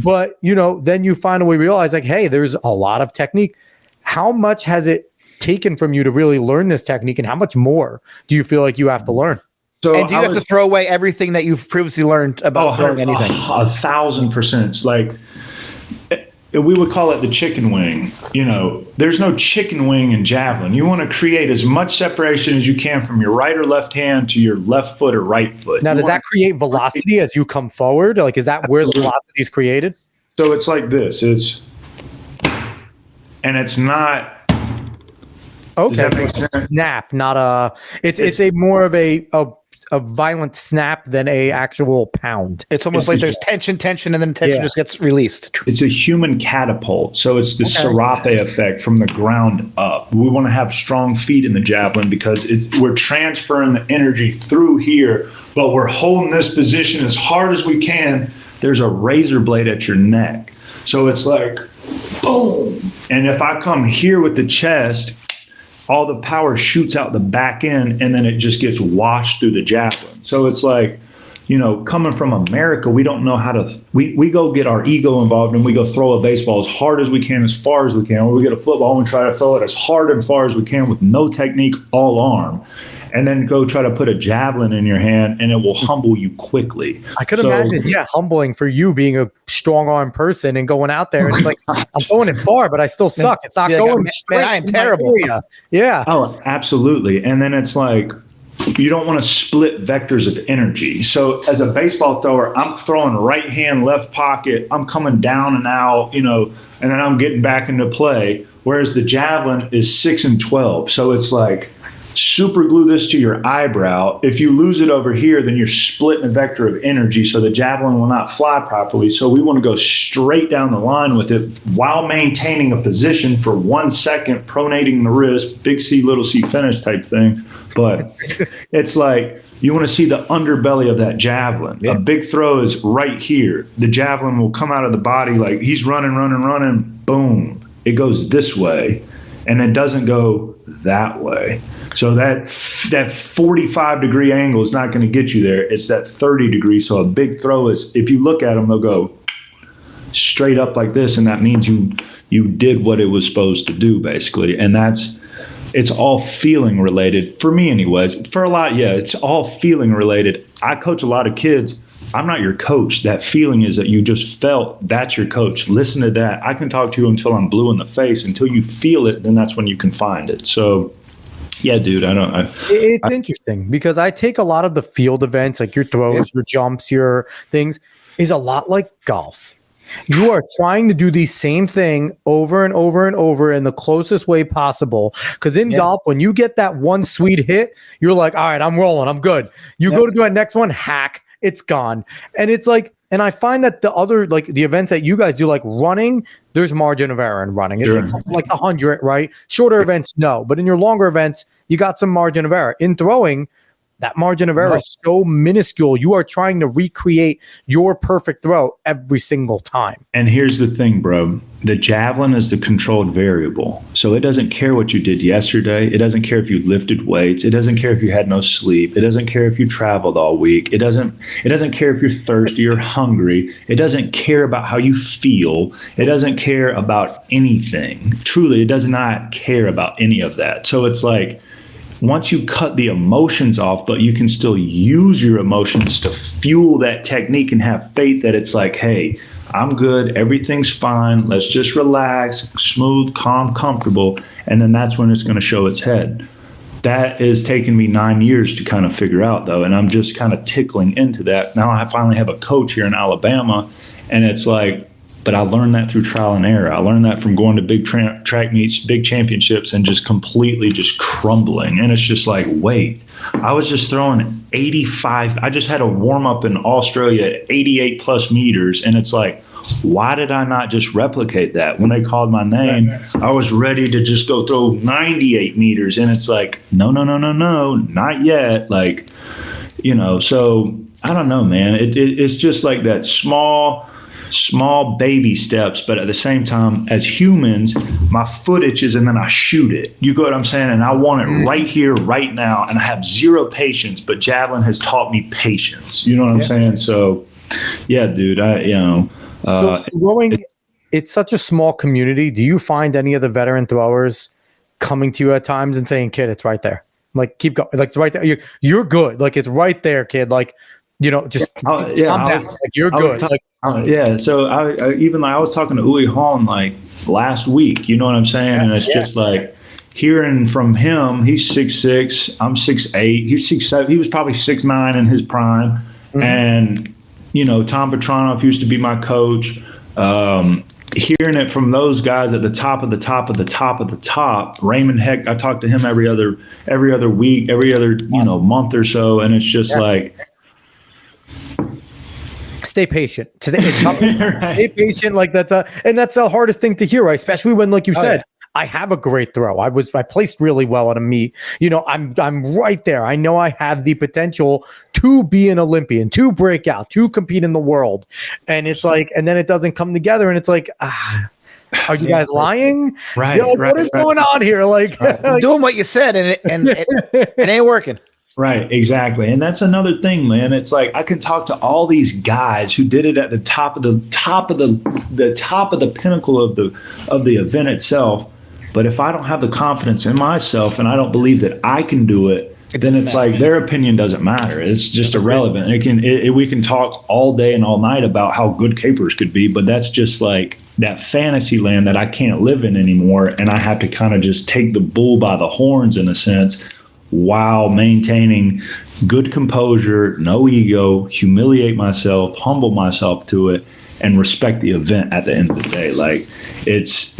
But, then you finally realize like, hey, there's a lot of technique. How much has it taken from you to really learn this technique, and how much more do you feel like you have to learn? So and do you have to throw away everything that you've previously learned about throwing anything? 1,000%. It's like we would call it the chicken wing. There's no chicken wing in javelin. You want to create as much separation as you can from your right or left hand to your left foot or right foot. Now, does that create velocity as you come forward? Like, is that where the velocity is created? So it's like this. It's not. Okay, snap, not a. It's a more of a violent snap than a actual pound. It's almost like there's tension, and then tension just gets released. It's a human catapult. So it's the serape effect from the ground up. We want to have strong feet in the javelin because we're transferring the energy through here, but we're holding this position as hard as we can. There's a razor blade at your neck. So it's like, boom. And if I come here with the chest, all the power shoots out the back end, and then it just gets washed through the javelin. So it's like, coming from America, we don't know how to, we go get our ego involved and we go throw a baseball as hard as we can, as far as we can. Or we get a football and we try to throw it as hard and far as we can with no technique, all arm. And then go try to put a javelin in your hand, and it will humble you quickly. I could imagine, humbling for you being a strong arm person and going out there. It's like, I'm going it far, but I still suck. It's not going straight. Man, I am terrible. Yeah. Oh, absolutely. And then it's like, you don't want to split vectors of energy. So as a baseball thrower, I'm throwing right hand, left pocket. I'm coming down and out, and then I'm getting back into play. Whereas the javelin is 6 and 12. So it's like, super glue this to your eyebrow. If you lose it over here, then you're splitting a vector of energy, so the javelin will not fly properly. So we want to go straight down the line with it while maintaining a position for 1 second, pronating the wrist, big C, little c finish type thing. But it's like, you want to see the underbelly of that javelin. Yeah. A big throw is right here. The javelin will come out of the body like he's running, boom. It goes this way, and it doesn't go that way. So that 45-degree angle is not going to get you there. It's that 30 degree. So a big throw is, if you look at them, they'll go straight up like this, and that means you did what it was supposed to do, basically. And it's all feeling related for me, anyways. For a lot, it's all feeling related. I coach a lot of kids. I'm not your coach. That feeling is that you just felt, that's your coach. Listen to that. I can talk to you until I'm blue in the face. Until you feel it, then that's when you can find it. So, yeah, dude, it's interesting because I take a lot of the field events, like your throws, your jumps, your things, is a lot like golf. You are trying to do the same thing over and over and over in the closest way possible. Because in golf, when you get that one sweet hit, you're like, all right, I'm rolling, I'm good. You go to do that next one, hack, it's gone. And it's like, and I find that the other, like the events that you guys do, like running, there's margin of error in running. It's like 100, right? Shorter events, no. But in your longer events, you got some margin of error. In throwing, that margin of error is so minuscule. You are trying to recreate your perfect throw every single time. And here's the thing, bro. The javelin is the controlled variable. So it doesn't care what you did yesterday. It doesn't care if you lifted weights. It doesn't care if you had no sleep. It doesn't care if you traveled all week. It doesn't care if you're thirsty or hungry. It doesn't care about how you feel. It doesn't care about anything. Truly, it does not care about any of that. So it's like, once you cut the emotions off, but you can still use your emotions to fuel that technique and have faith that it's like, hey, I'm good, everything's fine, let's just relax, smooth, calm, comfortable, and then that's when it's going to show its head. That is taking me 9 years to kind of figure out, though, and I'm just kind of tickling into that. Now I finally have a coach here in Alabama, and it's like, but I learned that through trial and error. I learned that from going to big track meets, big championships, and just completely just crumbling. And it's just like, wait, I was just throwing 85. I just had a warm up in Australia at 88 plus meters. And it's like, why did I not just replicate that? When they called my name, I was ready to just go throw 98 meters. And it's like, no, not yet. Like, so I don't know, man. It's just like that small baby steps, but at the same time, as humans, my foot itches and then I shoot it. You get what I'm saying? And I want it right here, right now, and I have zero patience, but Javelin has taught me patience. You know what I'm saying? So, yeah, dude, so throwing, it's such a small community. Do you find any of the veteran throwers coming to you at times and saying, kid, it's right there. Like, keep going. Like, it's right there. You're good. Like, it's right there, kid. Like, just calm down. Like, you're good. So I was talking to Uwe Hahn like last week, you know what I'm saying? And it's just like hearing from him, he's 6'6", I'm 6'8", he's 6'7", he was probably 6'9" in his prime. Mm-hmm. And, Tom Petronov used to be my coach. Hearing it from those guys at the top of the top of the top of the top. Raymond Heck, I talk to him every other week, every other, month or so. And it's just like, stay patient. Stay patient. Like that's the hardest thing to hear, right? Especially when, like you said, I have a great throw. I placed really well at a meet. I'm right there. I know I have the potential to be an Olympian, to break out, to compete in the world. And it's like, and then it doesn't come together. And it's like, are you guys lying? Right. What is going on here? Like, doing what you said, and it ain't working. Right, exactly. And that's another thing, man. It's like I can talk to all these guys who did it at the top of the pinnacle of the event itself. But if I don't have the confidence in myself and I don't believe that I can do it, then it's like their opinion doesn't matter. It's just irrelevant. We can talk all day and all night about how good Capers could be, but that's just like that fantasy land that I can't live in anymore. And I have to kind of just take the bull by the horns in a sense, while maintaining good composure, no ego, humiliate myself, humble myself to it, and respect the event at the end of the day. Like it's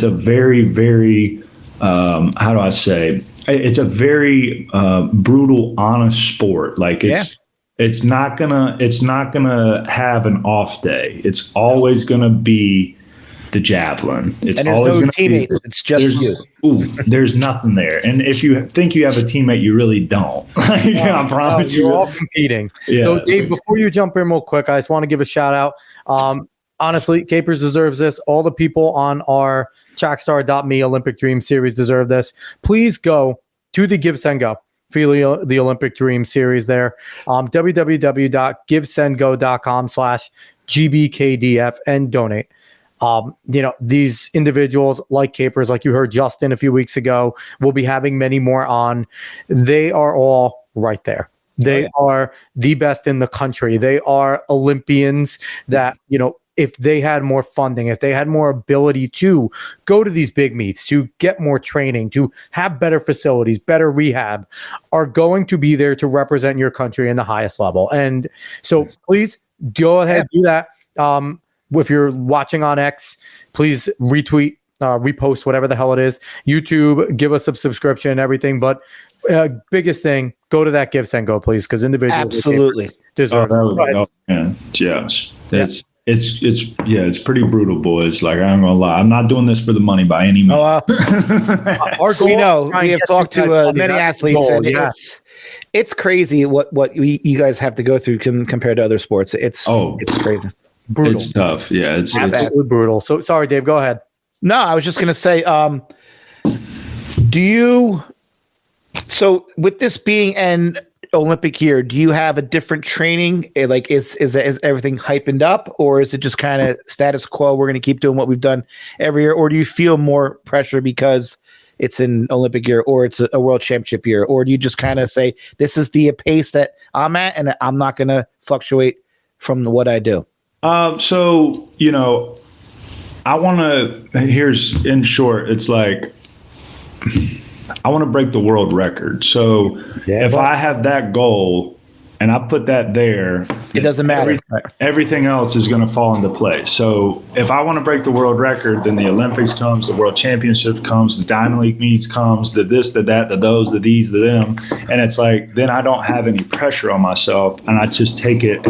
a very, very, how do I say? It's a very brutal, honest sport. Like it's not gonna have an off day. It's always gonna be the javelin. It's always going to teammates. It's just you. There's nothing there. And if you think you have a teammate, you really don't. I promise you. You're all competing. Yeah. So, Dave, before you jump in real quick, I just want to give a shout out. Honestly, Capers deserves this. All the people on our Trackstar.me Olympic Dream Series deserve this. Please go to the Give Send Go for the Olympic Dream Series there. www.givesendgo.com/GBKDF and donate. These individuals like Capers, like you heard Justin a few weeks ago, will be having many more on. They are all right there. They are the best in the country. They are Olympians that, if they had more funding, if they had more ability to go to these big meets, to get more training, to have better facilities, better rehab, are going to be there to represent your country in the highest level. And so please go ahead, do that. If you're watching on X, please retweet, repost, whatever the hell it is. YouTube, give us a subscription and everything. But biggest thing, go to that Give Send Go, please, because individuals absolutely deserve it. Yes. It's pretty brutal, boys. Like, I'm gonna lie, I'm not doing this for the money by any means. Our goal, we have talked to many athletes, and it's crazy what you guys have to go through compared to other sports. It's crazy. Brutal. It's tough. Yeah, it's absolutely brutal. So sorry, Dave, go ahead. No, I was just going to say, so with this being an Olympic year, do you have a different training? Like, is everything hypened up, or is it just kind of status quo? We're going to keep doing what we've done every year, or do you feel more pressure because it's an Olympic year, or it's a world championship year, or do you just kind of say, this is the pace that I'm at, and I'm not going to fluctuate from what I do? So, I want to, here's in short, it's like, I want to break the world record. So if I have that goal and I put that there, it doesn't matter. Everything else is going to fall into place. So if I want to break the world record, then the Olympics comes, the World Championship comes, the Diamond League meets comes, the this, the that, the those, the these, the them. And it's like, then I don't have any pressure on myself. And I just take it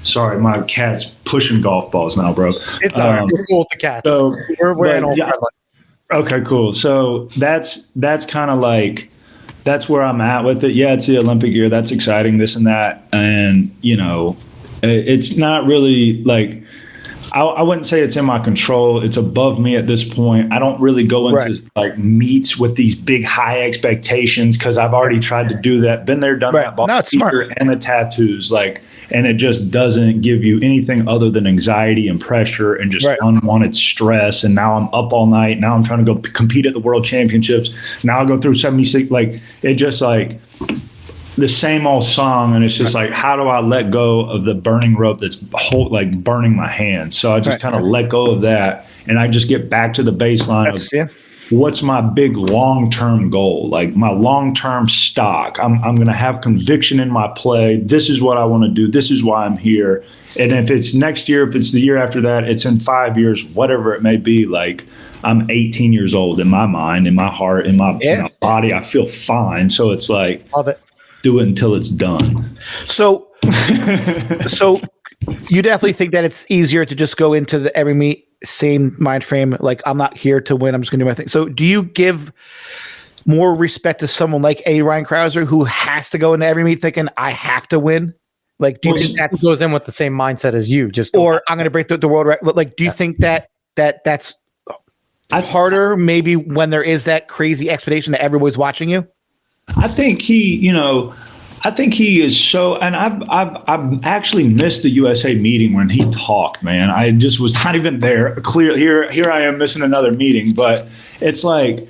sorry, my cat's pushing golf balls now, bro. It's all right. We're cool with the cats. So, we're in all friendly. Okay, cool. So that's kind of like, that's where I'm at with it. Yeah, it's the Olympic year. That's exciting, this and that. And, it's not really like, I wouldn't say it's in my control. It's above me at this point. I don't really go into like meets with these big high expectations because I've already tried to do that. Been there, done that. No, it's smart. And the tattoos, and it just doesn't give you anything other than anxiety and pressure and just unwanted stress. And now I'm up all night. Now I'm trying to go compete at the World Championships. Now I'll go through 76. It just the same old song. And it's just how do I let go of the burning rope that's burning my hands? So I just kind of let go of that. And I just get back to the baseline what's my big long-term goal, like my long-term stock. I'm going to have conviction in my play. This is what I want to do. This is why I'm here. And if it's next year, if it's the year after that, it's in 5 years, whatever it may be, I'm 18 years old in my mind, in my heart, in my body. I feel fine. So it's love it. Do it until it's done. So you definitely think that it's easier to just go into the every meet, same mind frame, like I'm not here to win, I'm just gonna do my thing. So do you give more respect to someone like a Ryan Krauser who has to go into every meet thinking I have to win? Like, do you think that goes in with the same mindset as you? Just or I'm gonna break the world record? Like, do you think that's harder maybe when there is that crazy expectation that everybody's watching you? I think he is so, and I've actually missed the USA meeting when he talked, man. I just was not even there. Here I am missing another meeting, but it's like,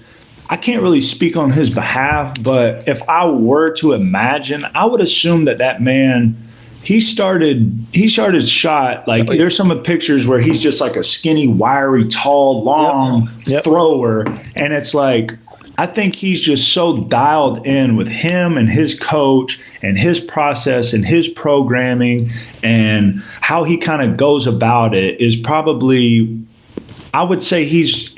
I can't really speak on his behalf, but if I were to imagine, I would assume that man, he started shot like there's some of the pictures where he's just like a skinny, wiry, tall, long thrower, and it's like, I think he's just so dialed in with him and his coach and his process and his programming and how he kind of goes about it is probably, I would say he's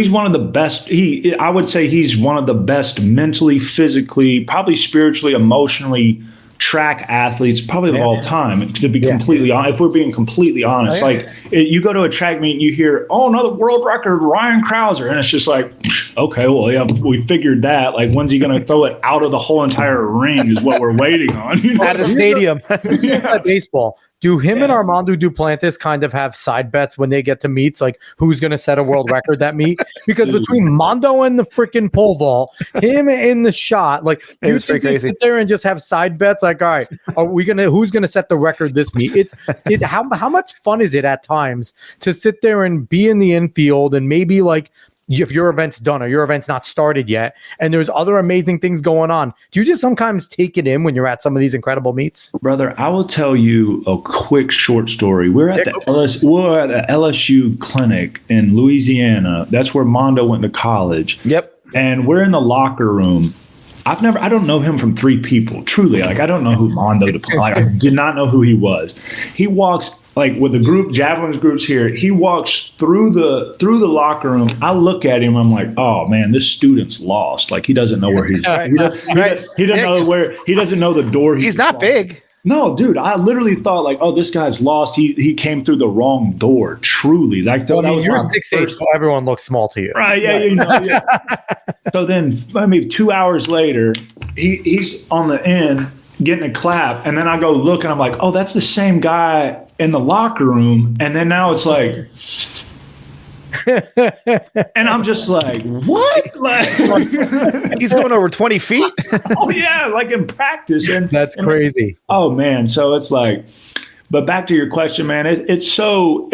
one of the best. I would say he's one of the best mentally, physically, probably spiritually, emotionally track athletes probably of all time, to be completely honest. If we're being completely honest, you go to a track meet and you hear, another world record, Ryan Krauser, and it's just like, okay, well, yeah, we figured that. Like, when's he going to throw it out of the whole entire ring is what we're waiting on. At the stadium. Like baseball. Do him and Armando Duplantis kind of have side bets when they get to meets, like who's going to set a world record that meet? Because between Mondo and the freaking pole vault, him in the shot, like you think they sit there and just have side bets? Like, all right, who's gonna set the record this meet? How much fun is it at times to sit there and be in the infield and maybe like, if your event's done or your event's not started yet and there's other amazing things going on, do you just sometimes take it in when you're at some of these incredible meets? Brother, I will tell you a quick short story. We're at the LSU clinic in Louisiana. That's where Mondo went to college. Yep. And we're in the locker room. I don't know him from three people. Truly, like, I don't know who Mondo I did not know who he was. He walks like with the group, Javelin's groups here. He walks through the locker room. I look at him. I'm like, oh man, this student's lost. Like, he doesn't know where he's. He doesn't know where. He doesn't know the door. He's not big. No, dude, I literally thought like, oh, this guy's lost. He came through the wrong door. Truly, like, you're 6'8", so everyone looks small to you, right? Yeah, So then, maybe 2 hours later, he's on the end getting a clap, and then I go look, and I'm like, oh, that's the same guy in the locker room. And then now it's like, and I'm just like, what? Like, he's going over 20 feet. Oh yeah, like in practice, and that's crazy. Oh man, so it's like, but back to your question, man, it's so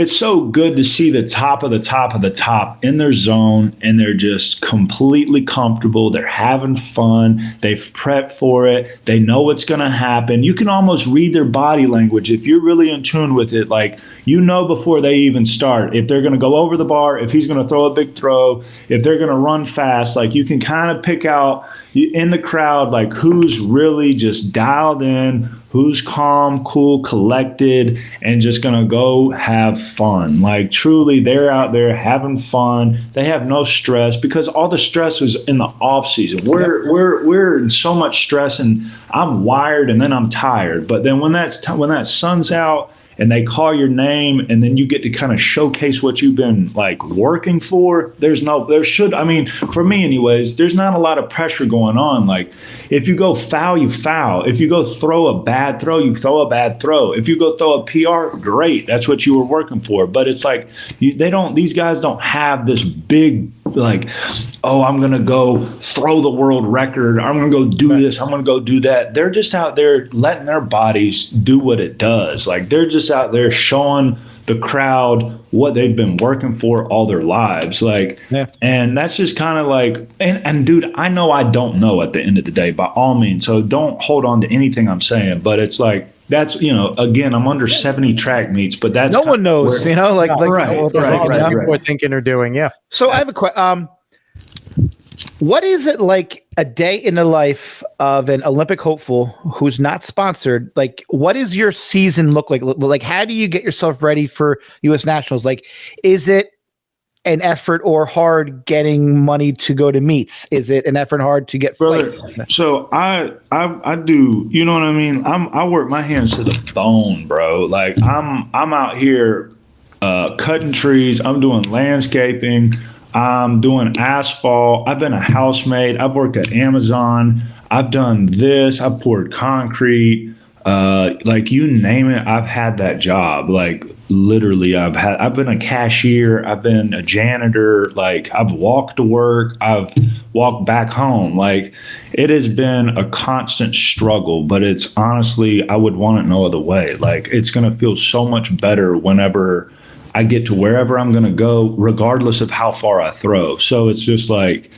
good to see the top of the top of the top in their zone, and they're just completely comfortable. They're having fun. They've prepped for it. They know what's going to happen. You can almost read their body language if you're really in tune with it. Like, you know, before they even start, if they're going to go over the bar, if he's going to throw a big throw, if they're going to run fast, like, you can kind of pick out in the crowd, like, who's really just dialed in, who's calm, cool, collected, and just gonna go have fun. Like, truly, they're out there having fun. They have no stress, because all the stress was in the off season. We're in so much stress, and I'm wired, and then I'm tired. But then when that sun's out and they call your name, and then you get to kind of showcase what you've been like working for, for me anyways, there's not a lot of pressure going on. Like, if you go foul, you foul. If you go throw a bad throw, you throw a bad throw. If you go throw a PR, great. That's what you were working for. But it's like, these guys don't have this big, like, oh, I'm going to go throw the world record. I'm going to go do this. I'm going to go do that. They're just out there letting their bodies do what it does. Like, they're just out there showing the crowd what they've been working for all their lives. Like, and that's just kind of like, and dude, I know I don't know at the end of the day, by all means. So don't hold on to anything I'm saying, but it's like, that's, again, I'm under 70 track meets, but that's no one knows, right. We're thinking or doing. Yeah. So I have a question. What is it like a day in the life of an Olympic hopeful who's not sponsored? Like, what does your season look like? Like, how do you get yourself ready for U.S. Nationals? Like, is it an effort or hard getting money to go to meets? Is it an effort hard to get flights? So I do, you know what I mean? I work my hands to the bone, bro. Like, I'm out here cutting trees. I'm doing landscaping. I'm doing asphalt. I've been a housemaid. I've worked at Amazon. I've done this. I've poured concrete. Like, you name it, I've had that job. Like, literally, I've been a cashier, I've been a janitor, like I've walked to work, I've walked back home. Like it has been a constant struggle, but it's honestly, I would want it no other way. Like it's going to feel so much better whenever I get to wherever I'm going to go, regardless of how far I throw. So it's just like,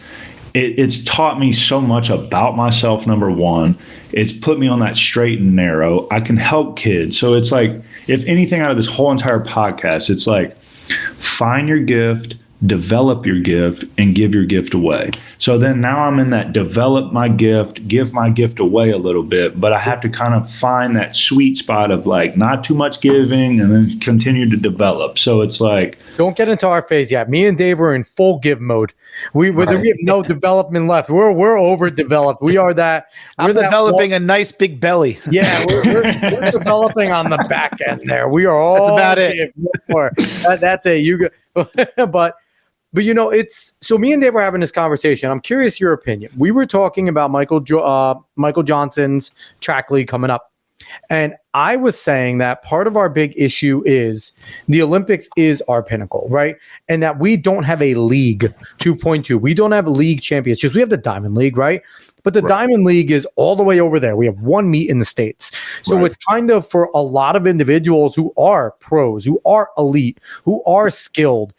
it's taught me so much about myself, number one. It's put me on that straight and narrow. I can help kids. So it's like, if anything out of this whole entire podcast, it's like, find your gift, develop your gift, and give your gift away. So then now I'm in that develop my gift, give my gift away a little bit, but I have to kind of find that sweet spot of like not too much giving and then continue to develop. So it's like, don't get into our phase yet. Me and Dave are in full give mode. We have no development left. We're overdeveloped. We are that. I'm developing a nice big belly. Yeah, we're developing on the back end there. We are all. That's about it. That's it. You go, but you know, it's so me and Dave were having this conversation. I'm curious your opinion. We were talking about Michael Johnson's track league coming up, and I was saying that part of our big issue is the Olympics is our pinnacle, right? And that we don't have a league 2.2. We don't have league championships. We have the Diamond League, right? But the Diamond League is all the way over there. We have one meet in the States. So it's kind of for a lot of individuals who are pros, who are elite, who are skilled,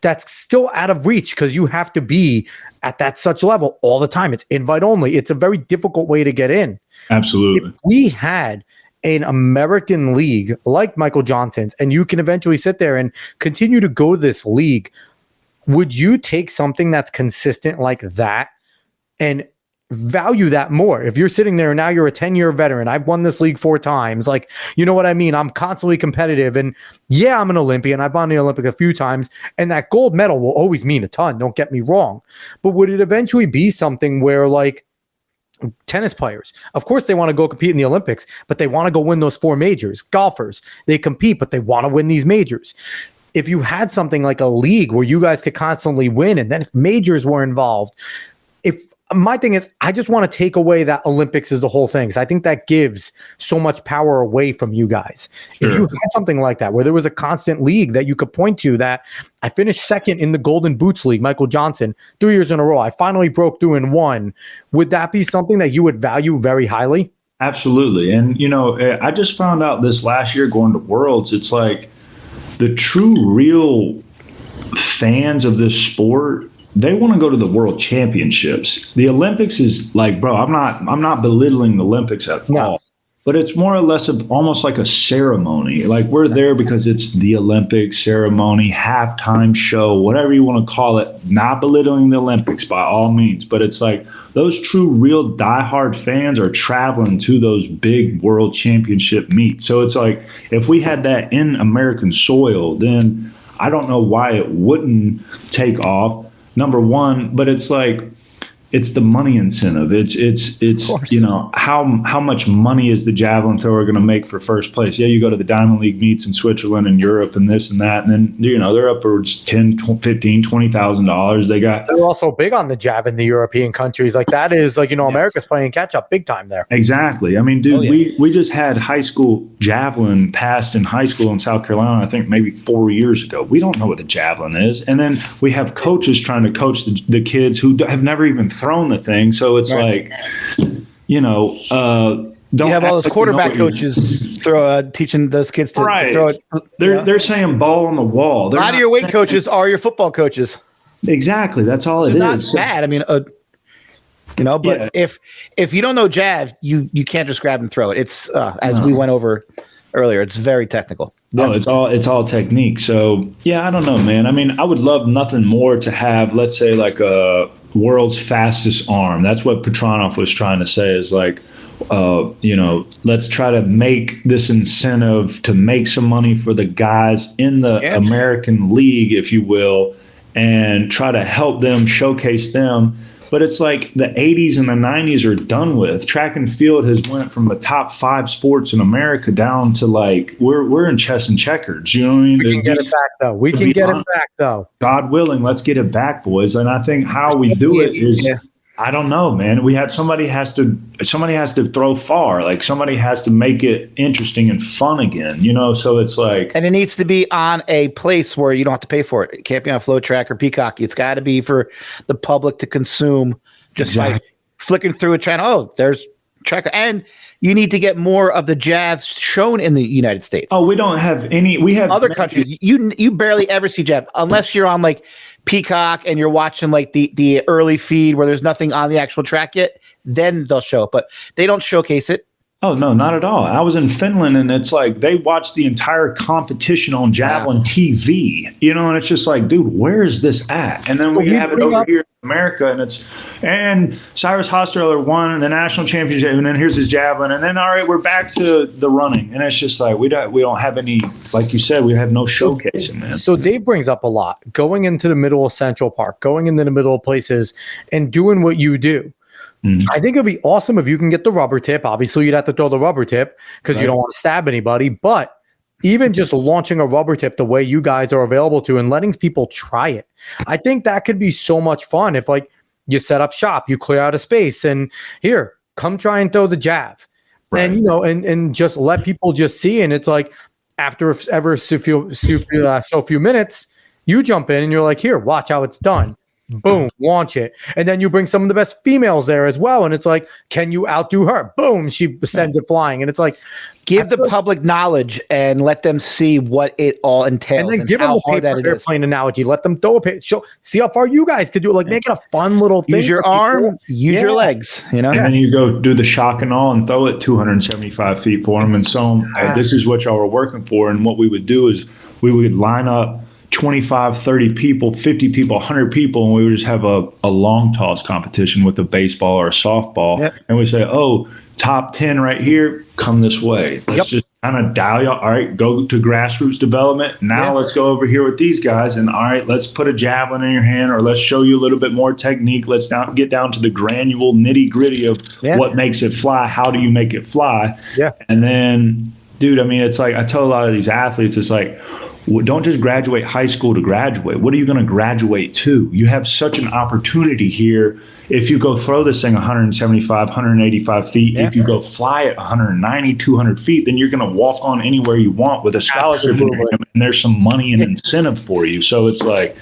that's still out of reach because you have to be at that such level all the time. It's invite only. It's a very difficult way to get in. Absolutely. If we had an American league like Michael Johnson's, and you can eventually sit there and continue to go to this league, would you take something that's consistent like that and value that more? If you're sitting there and now you're a 10-year veteran, I've won this league 4 times, like, you know what I mean? I'm constantly competitive, and yeah, I'm an Olympian. I've won the Olympic a few times, and that gold medal will always mean a ton, don't get me wrong. But would it eventually be something where, like, tennis players, of course they want to go compete in the Olympics, but they want to go win those 4 majors. Golfers, they compete, but they want to win these majors. If you had something like a league where you guys could constantly win, and then if majors were involved, my thing is, I just want to take away that Olympics is the whole thing. Because I think that gives so much power away from you guys. Sure. If you had something like that, where there was a constant league that you could point to, that I finished second in the Golden Boots League, Michael Johnson, 3 years in a row. I finally broke through and won. Would that be something that you would value very highly? Absolutely. And, you know, I just found out this last year going to Worlds, it's like the true, real fans of this sport, they want to go to the World Championships. The Olympics is like, bro, I'm not belittling the Olympics at all, but it's more or less of almost like a ceremony. Like we're there because it's the Olympic ceremony, halftime show, whatever you want to call it. Not belittling the Olympics by all means, but it's like those true, real diehard fans are traveling to those big World Championship meets. So it's like if we had that in American soil, then I don't know why it wouldn't take off. Number one, but it's like, it's the money incentive. It's you know, how much money is the javelin thrower going to make for first place? Yeah, you go to the Diamond League meets in Switzerland and Europe and this and that, and then, you know, they're upwards $10,000, $15,000, $20,000. They're also big on the jab in the European countries. Like that is like, you know, America's playing catch up big time there. Exactly. I mean, dude, we just had high school javelin passed in high school in South Carolina, I think maybe 4 years ago. We don't know what the javelin is. And then we have coaches trying to coach the kids who have never even thrown the thing. So it's like, you know, don't you have all those quarterback coaches teaching those kids to throw it. They're saying ball on the wall. A lot of your weight coaches are your football coaches. Exactly. That's all it is. Not bad. I mean, you know, but if you don't know jab, you can't just grab and throw it. It's as we went over earlier, it's very technical. No, it's all technique. So yeah, I don't know, man. I mean, I would love nothing more to have, let's say, like a world's fastest arm. That's what Petronov was trying to say, is like, you know, let's try to make this incentive to make some money for the guys in the American League, if you will, and try to help them, showcase them. But it's like the 80s and the 90s are done with. Track and field has went from the top 5 sports in America down to like we're in chess and checkers. You know what I mean? We can get it back though. God willing, let's get it back, boys. And I think how we do it is I don't know, man. Somebody has to throw far. Like somebody has to make it interesting and fun again, So it's like, and it needs to be on a place where you don't have to pay for it. It can't be on Flow Track or Peacock. It's got to be for the public to consume just by flicking through a channel. Oh, there's track, and you need to get more of the Javs shown in the United States. Oh, we don't have any. We have other countries. You barely ever see Jav unless you're on like Peacock and you're watching like the early feed where there's nothing on the actual track yet. Then they'll show it, but they don't showcase it. Oh, no, not at all. I was in Finland, and it's like they watched the entire competition on Javelin TV, and it's just like, dude, where is this at? And then we have it over here in America, and Cyrus Hostetler won the national championship, and then here's his Javelin, and then, all right, we're back to the running. And it's just like, we don't have any, like you said, we have no showcasing, man. So Dave brings up a lot, going into the middle of Central Park, going into the middle of places and doing what you do. I think it'd be awesome if you can get the rubber tip. Obviously, you'd have to throw the rubber tip because you don't want to stab anybody. But even just launching a rubber tip the way you guys are available to and letting people try it, I think that could be so much fun. If like you set up shop, you clear out a space, and here, come try and throw the Jav, and and just let people just see. And it's like after so few minutes, you jump in and you're like, here, watch how it's done. Boom, launch it. And then you bring some of the best females there as well. And it's like, can you outdo her? Boom, she sends it flying. And it's like, give the public knowledge and let them see what it all entails. And then give them the paper airplane analogy. Let them throw a paper. See how far you guys could do it. Like, make it a fun little thing. Use your arm, use your legs, And then you go do the shock and awe and throw it 275 feet for them. And so this is what y'all were working for. And what we would do is we would line up 25, 30 people, 50 people, 100 people, and we would just have a long toss competition with a baseball or a softball. Yep. And we say, oh, top 10 right here, come this way. Let's just kind of dial you. All right, go to grassroots development. Now let's go over here with these guys. And all right, let's put a javelin in your hand, or let's show you a little bit more technique. Let's now get down to the granular nitty gritty of what makes it fly. How do you make it fly? Yeah. And then, dude, I mean, it's like I tell a lot of these athletes, it's like, don't just graduate high school to graduate. What are you going to graduate to? You have such an opportunity here. If you go throw this thing 175, 185 feet, if you go fly at 190, 200 feet, then you're going to walk on anywhere you want with a scholarship. And there's some money and incentive for you. So it's like,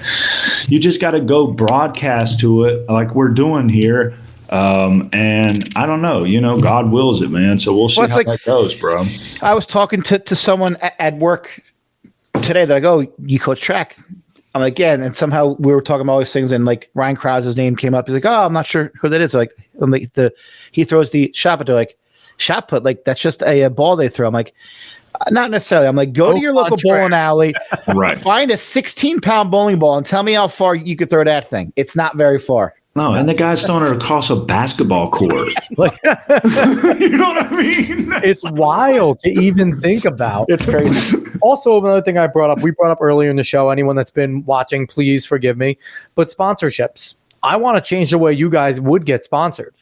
you just got to go broadcast to it like we're doing here. And I don't know, God wills it, man. So we'll see how that goes, bro. I was talking to someone at work today. They're like, oh, you coach track. I'm like, yeah. And somehow we were talking about all these things, and like Ryan Krause's name came up. He's like, oh, I'm not sure who that is. Like, he throws the shot put. They're like, shot put, like that's just a ball they throw. I'm like, not necessarily. I'm like, go to your local bowling alley, find a 16-pound bowling ball, and tell me how far you could throw that thing. It's not very far. No, and the guy's throwing it across a basketball court. Like, you know what I mean? It's wild to even think about. It's crazy. Also, another thing we brought up earlier in the show, anyone that's been watching, please forgive me, but sponsorships. I want to change the way you guys would get sponsored.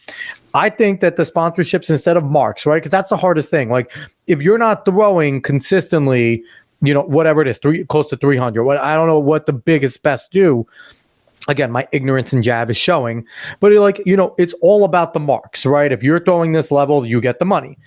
I think that the sponsorships instead of marks, right? Because that's the hardest thing. Like, if you're not throwing consistently, whatever it is, close to 300, I don't know what the biggest best do. Again, my ignorance in Jav is showing, but it's all about the marks, right? If you're throwing this level, you get the money.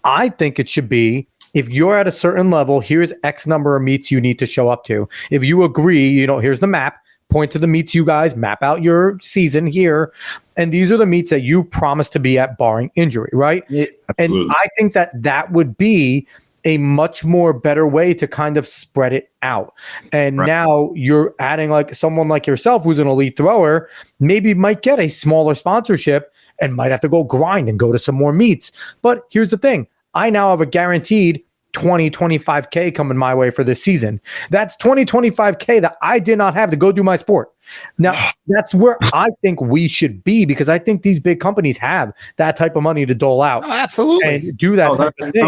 I think it should be, if you're at a certain level, here's X number of meets you need to show up to. If you agree, here's the map, point to the meets you guys, map out your season here. And these are the meets that you promised to be at barring injury, right? Yeah, and I think that would be a much more better way to kind of spread it out. And now you're adding like someone like yourself who's an elite thrower, maybe might get a smaller sponsorship and might have to go grind and go to some more meets. But here's the thing. I now have a guaranteed 20, 25K coming my way for this season. That's 20, 25K that I did not have to go do my sport. Now, that's where I think we should be, because I think these big companies have that type of money to dole out. Oh, absolutely. And do that type of thing.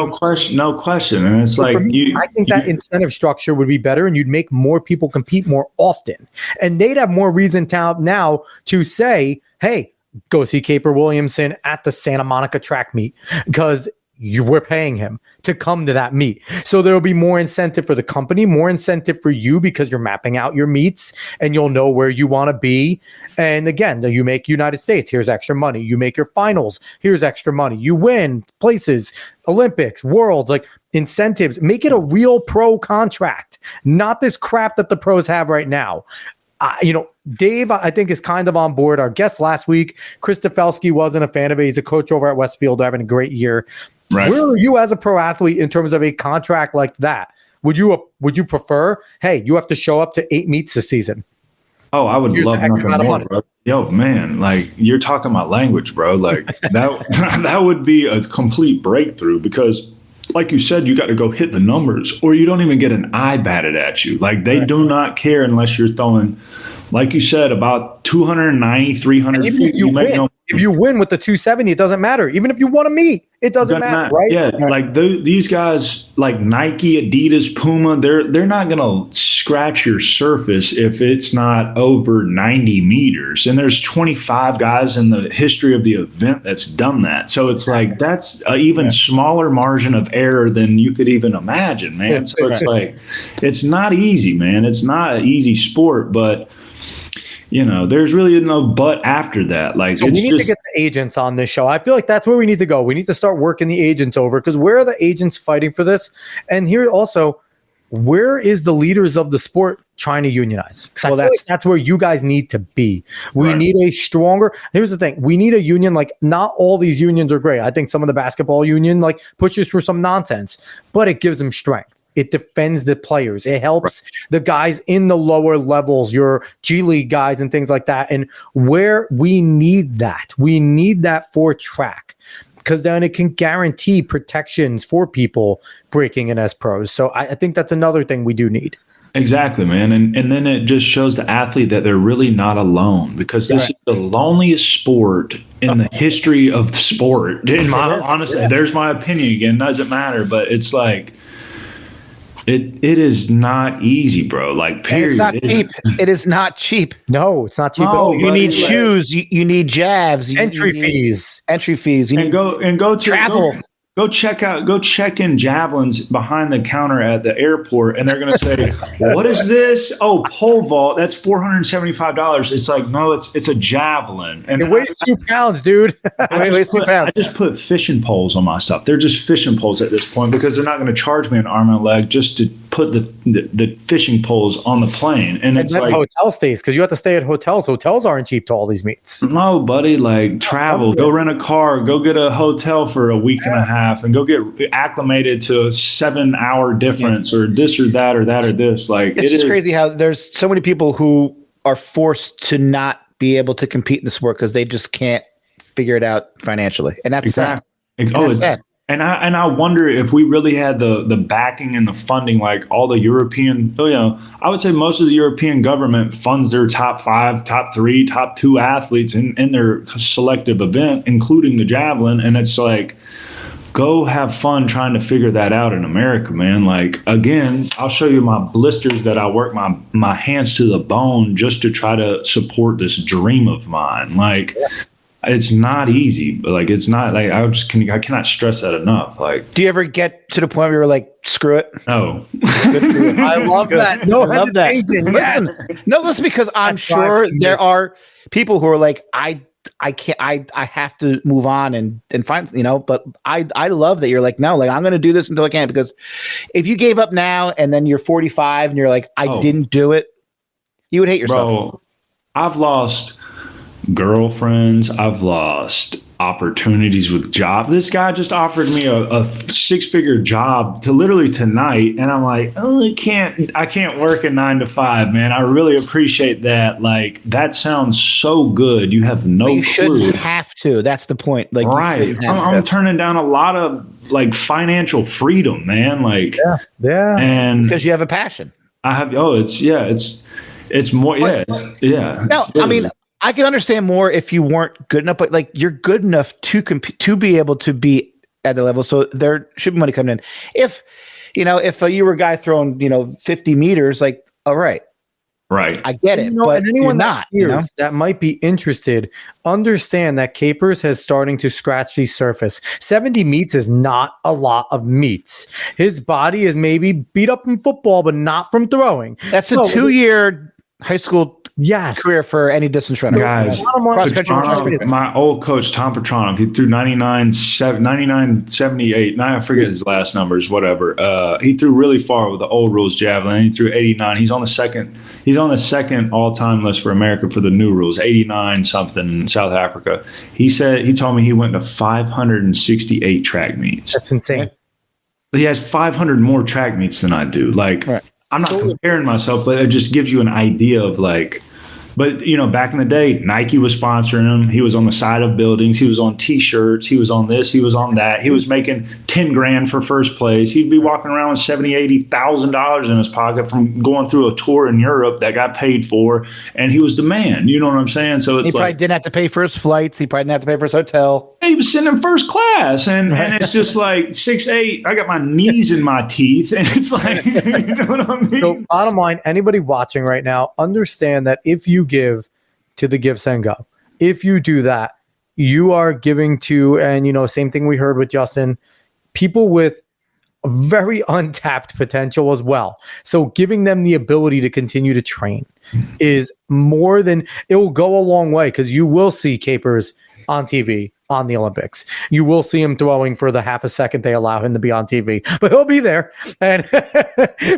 No question. And it's like, I think that incentive structure would be better, and you'd make more people compete more often. And they'd have more reason now to say, hey, go see Capers Williamson at the Santa Monica track meet, because we're paying him to come to that meet. So there'll be more incentive for the company, more incentive for you because you're mapping out your meets and you'll know where you want to be. And again, you make United States, here's extra money. You make your finals, here's extra money. You win places, Olympics, worlds, like incentives. Make it a real pro contract, not this crap that the pros have right now. Dave, I think, is kind of on board. Our guest last week, Chris Stefelski, wasn't a fan of it. He's a coach over at Westfield, having a great year. Right. Where are you as a pro athlete in terms of a contract like that? Would you prefer, hey, you have to show up to 8 meets this season? Oh, I would love nothing more, bro. Yo, man, like you're talking my language, bro. Like that would be a complete breakthrough because, like you said, you got to go hit the numbers or you don't even get an eye batted at you. Like they do not care unless you're throwing, like you said, about 290, 300 feet. If you win with the 270, it doesn't matter. Even if you want to meet, it doesn't matter, right? Yeah, like these guys, like Nike, Adidas, Puma, they're not gonna scratch your surface if it's not over 90 meters. And there's 25 guys in the history of the event that's done that. So it's like that's an even smaller margin of error than you could even imagine, man. So it's like it's not easy, man. It's not an easy sport, but. There's really no but after that. Like, so we need to get the agents on this show. I feel like that's where we need to go. We need to start working the agents over because where are the agents fighting for this? And here also, where is the leaders of the sport trying to unionize? Because that's where you guys need to be. We need a stronger. Here's the thing: we need a union. Like, not all these unions are great. I think some of the basketball union pushes through some nonsense, but it gives them strength. It defends the players. It helps the guys in the lower levels, your G League guys and things like that. And where we need that for track, because then it can guarantee protections for people breaking in as pros. So I think that's another thing we do need. Exactly, man. And then it just shows the athlete that they're really not alone because this is the loneliest sport in the history of sport. Honestly, there's my opinion again. Doesn't matter, but it's like, It is not easy, bro. Like, period. And it's not cheap. It is not cheap. No, it's not cheap at all. You need shoes. You need jabs. Entry fees. You need go to travel. Go check in Javelins behind the counter at the airport, and they're gonna say, "What is this? Oh, pole vault. That's $475." It's like, no, it's a javelin, and it weighs 2 pounds, dude. I just put fishing poles on my stuff. They're just fishing poles at this point because they're not going to charge me an arm and a leg just to put the fishing poles on the plane. And it's like hotel stays because you have to stay at hotels. Hotels aren't cheap to all these meets. No, buddy. Like travel, go rent a car, go get a hotel for a week and a half, and go get acclimated to a 7-hour difference or this or that or that or this. Like it's just crazy how there's so many people who are forced to not be able to compete in the sport because they just can't figure it out financially, and that's sad. It's sad. And I wonder if we really had the backing and the funding, like all the European, I would say most of the European government funds their top 5, top 3, top 2 athletes in their selective event, including the javelin. And it's like, go have fun trying to figure that out in America, man. Like, again, I'll show you my blisters that I work my hands to the bone just to try to support this dream of mine. Like, it's not easy, but like, it's not like I cannot stress that enough. Like, do you ever get to the point where you're like, screw it? No. I love that. No, I love that. Listen, because I'm sure there are people who are like, I can't, I have to move on and find, but I love that you're like, no, like I'm going to do this until I can, because if you gave up now and then you're 45 and you're like, I didn't do it, you would hate yourself. Bro, I've lost girlfriends. I've lost opportunities with jobs. This guy just offered me a 6-figure job to literally tonight. And I'm like, oh, I can't work a 9 to 5, man. I really appreciate that. Like, that sounds so good. You have no clue. You shouldn't have to. That's the point. Like, right. I'm turning down a lot of like financial freedom, man. Like, yeah. And because you have a passion. I have, it's more. No, I mean, I can understand more if you weren't good enough, but like you're good enough to compete, to be able to be at the level. So there should be money coming in. If you were a guy throwing, 50 meters, like, all right, Right. I get it, but and anyone you're not. That might be interested, understand that Capers has starting to scratch the surface. 70 meets is not a lot of meets. His body is maybe beat up from football, but not from throwing. That's a 2-year high school career for any distance runner. Guys, my old coach, Tom Petronov, he threw 99, 78. Now I forget his last numbers, whatever. He threw really far with the old rules javelin. He threw 89. He's on the second all-time list for America for the new rules, 89 something in South Africa. He told me he went to 568 track meets. That's insane. He has 500 more track meets than I do. Like, right. I'm not comparing myself, but it just gives you an idea of like, but back in the day, Nike was sponsoring him. He was on the side of buildings. He was on T-shirts. He was on this. He was on that. He was making $10,000 for first place. He'd be walking around with $70,000-$80,000 in his pocket from going through a tour in Europe that got paid for, and he was the man. You know what I'm saying? So it's he probably didn't have to pay for his flights. He probably didn't have to pay for his hotel. He was sitting in first class, and it's just like 6'8". I got my knees in my teeth, and it's like, you know what I mean? So bottom line, anybody watching right now, understand that if you give to the Give, Send, Go, if you do that, you are giving to, and same thing we heard with Justin, people with very untapped potential as well. So giving them the ability to continue to train is more than, it will go a long way, because you will see Capers on TV on the Olympics. You will see him throwing for the half a second they allow him to be on TV, but he'll be there. And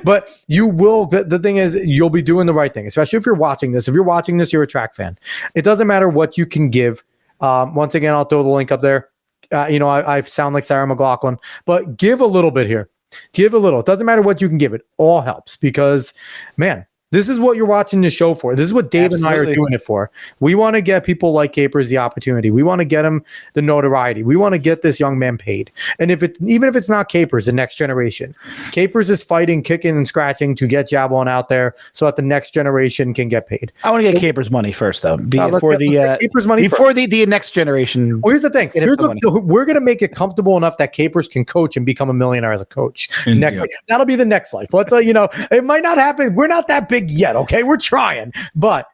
but you will. The thing is, you'll be doing the right thing, especially if you're watching this. If you're watching this, you're a track fan. It doesn't matter what you can give. Once again, I'll throw the link up there. I sound like Sarah McLachlan, but give a little bit here. Give a little. It doesn't matter what you can give. It all helps, because, man, this is what you're watching the show for. This is what Dave and I are doing it for. We want to get people like Capers the opportunity. We want to get him the notoriety. We want to get this young man paid. And even if it's not Capers, the next generation, Capers is fighting, kicking, and scratching to get Javelin out there so that the next generation can get paid. I want to get Capers money first, though. Before the next generation. Well, here's the thing. We're going to make it comfortable enough that Capers can coach and become a millionaire as a coach. That'll be the next life. Let's it might not happen. We're not that big yet, okay? We're trying, but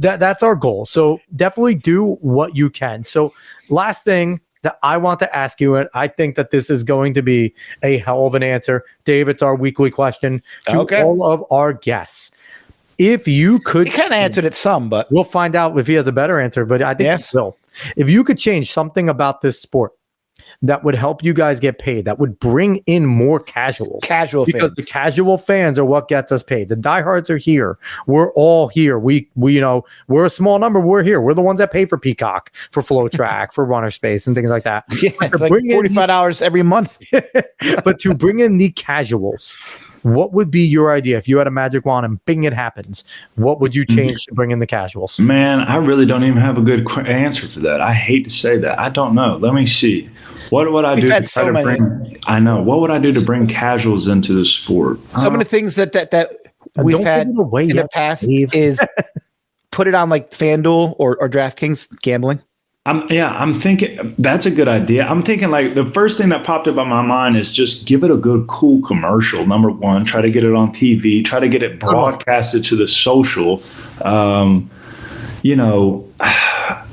that's our goal. So definitely do what you can. So last thing that I want to ask you, and I think that this is going to be a hell of an answer, Dave, it's our weekly question to all of our guests. If you could, he kind of answered it some, but we'll find out if he has a better answer, but I think he will. If you could change something about this sport that would help you guys get paid, that would bring in more casuals. Because the casual fans are what gets us paid. The diehards are here. We're all here. We we're a small number. We're here. We're the ones that pay for Peacock, for Flow Track, for Runner Space, and things like that. Yeah, it's like $45 every month. But to bring in the casuals, what would be your idea if you had a magic wand and bing, it happens? What would you change to bring in the casuals? Man, I really don't even have a good answer for that. I hate to say that. I don't know. Let me see. What would I do to try to bring? I know. What would I do to bring casuals into the sport? Some of the things that we've had in the past is put it on like FanDuel or DraftKings gambling. I'm thinking that's a good idea. I'm thinking like the first thing that popped up on my mind is just give it a good, cool commercial. Number one, try to get it on TV, try to get it broadcasted to the social.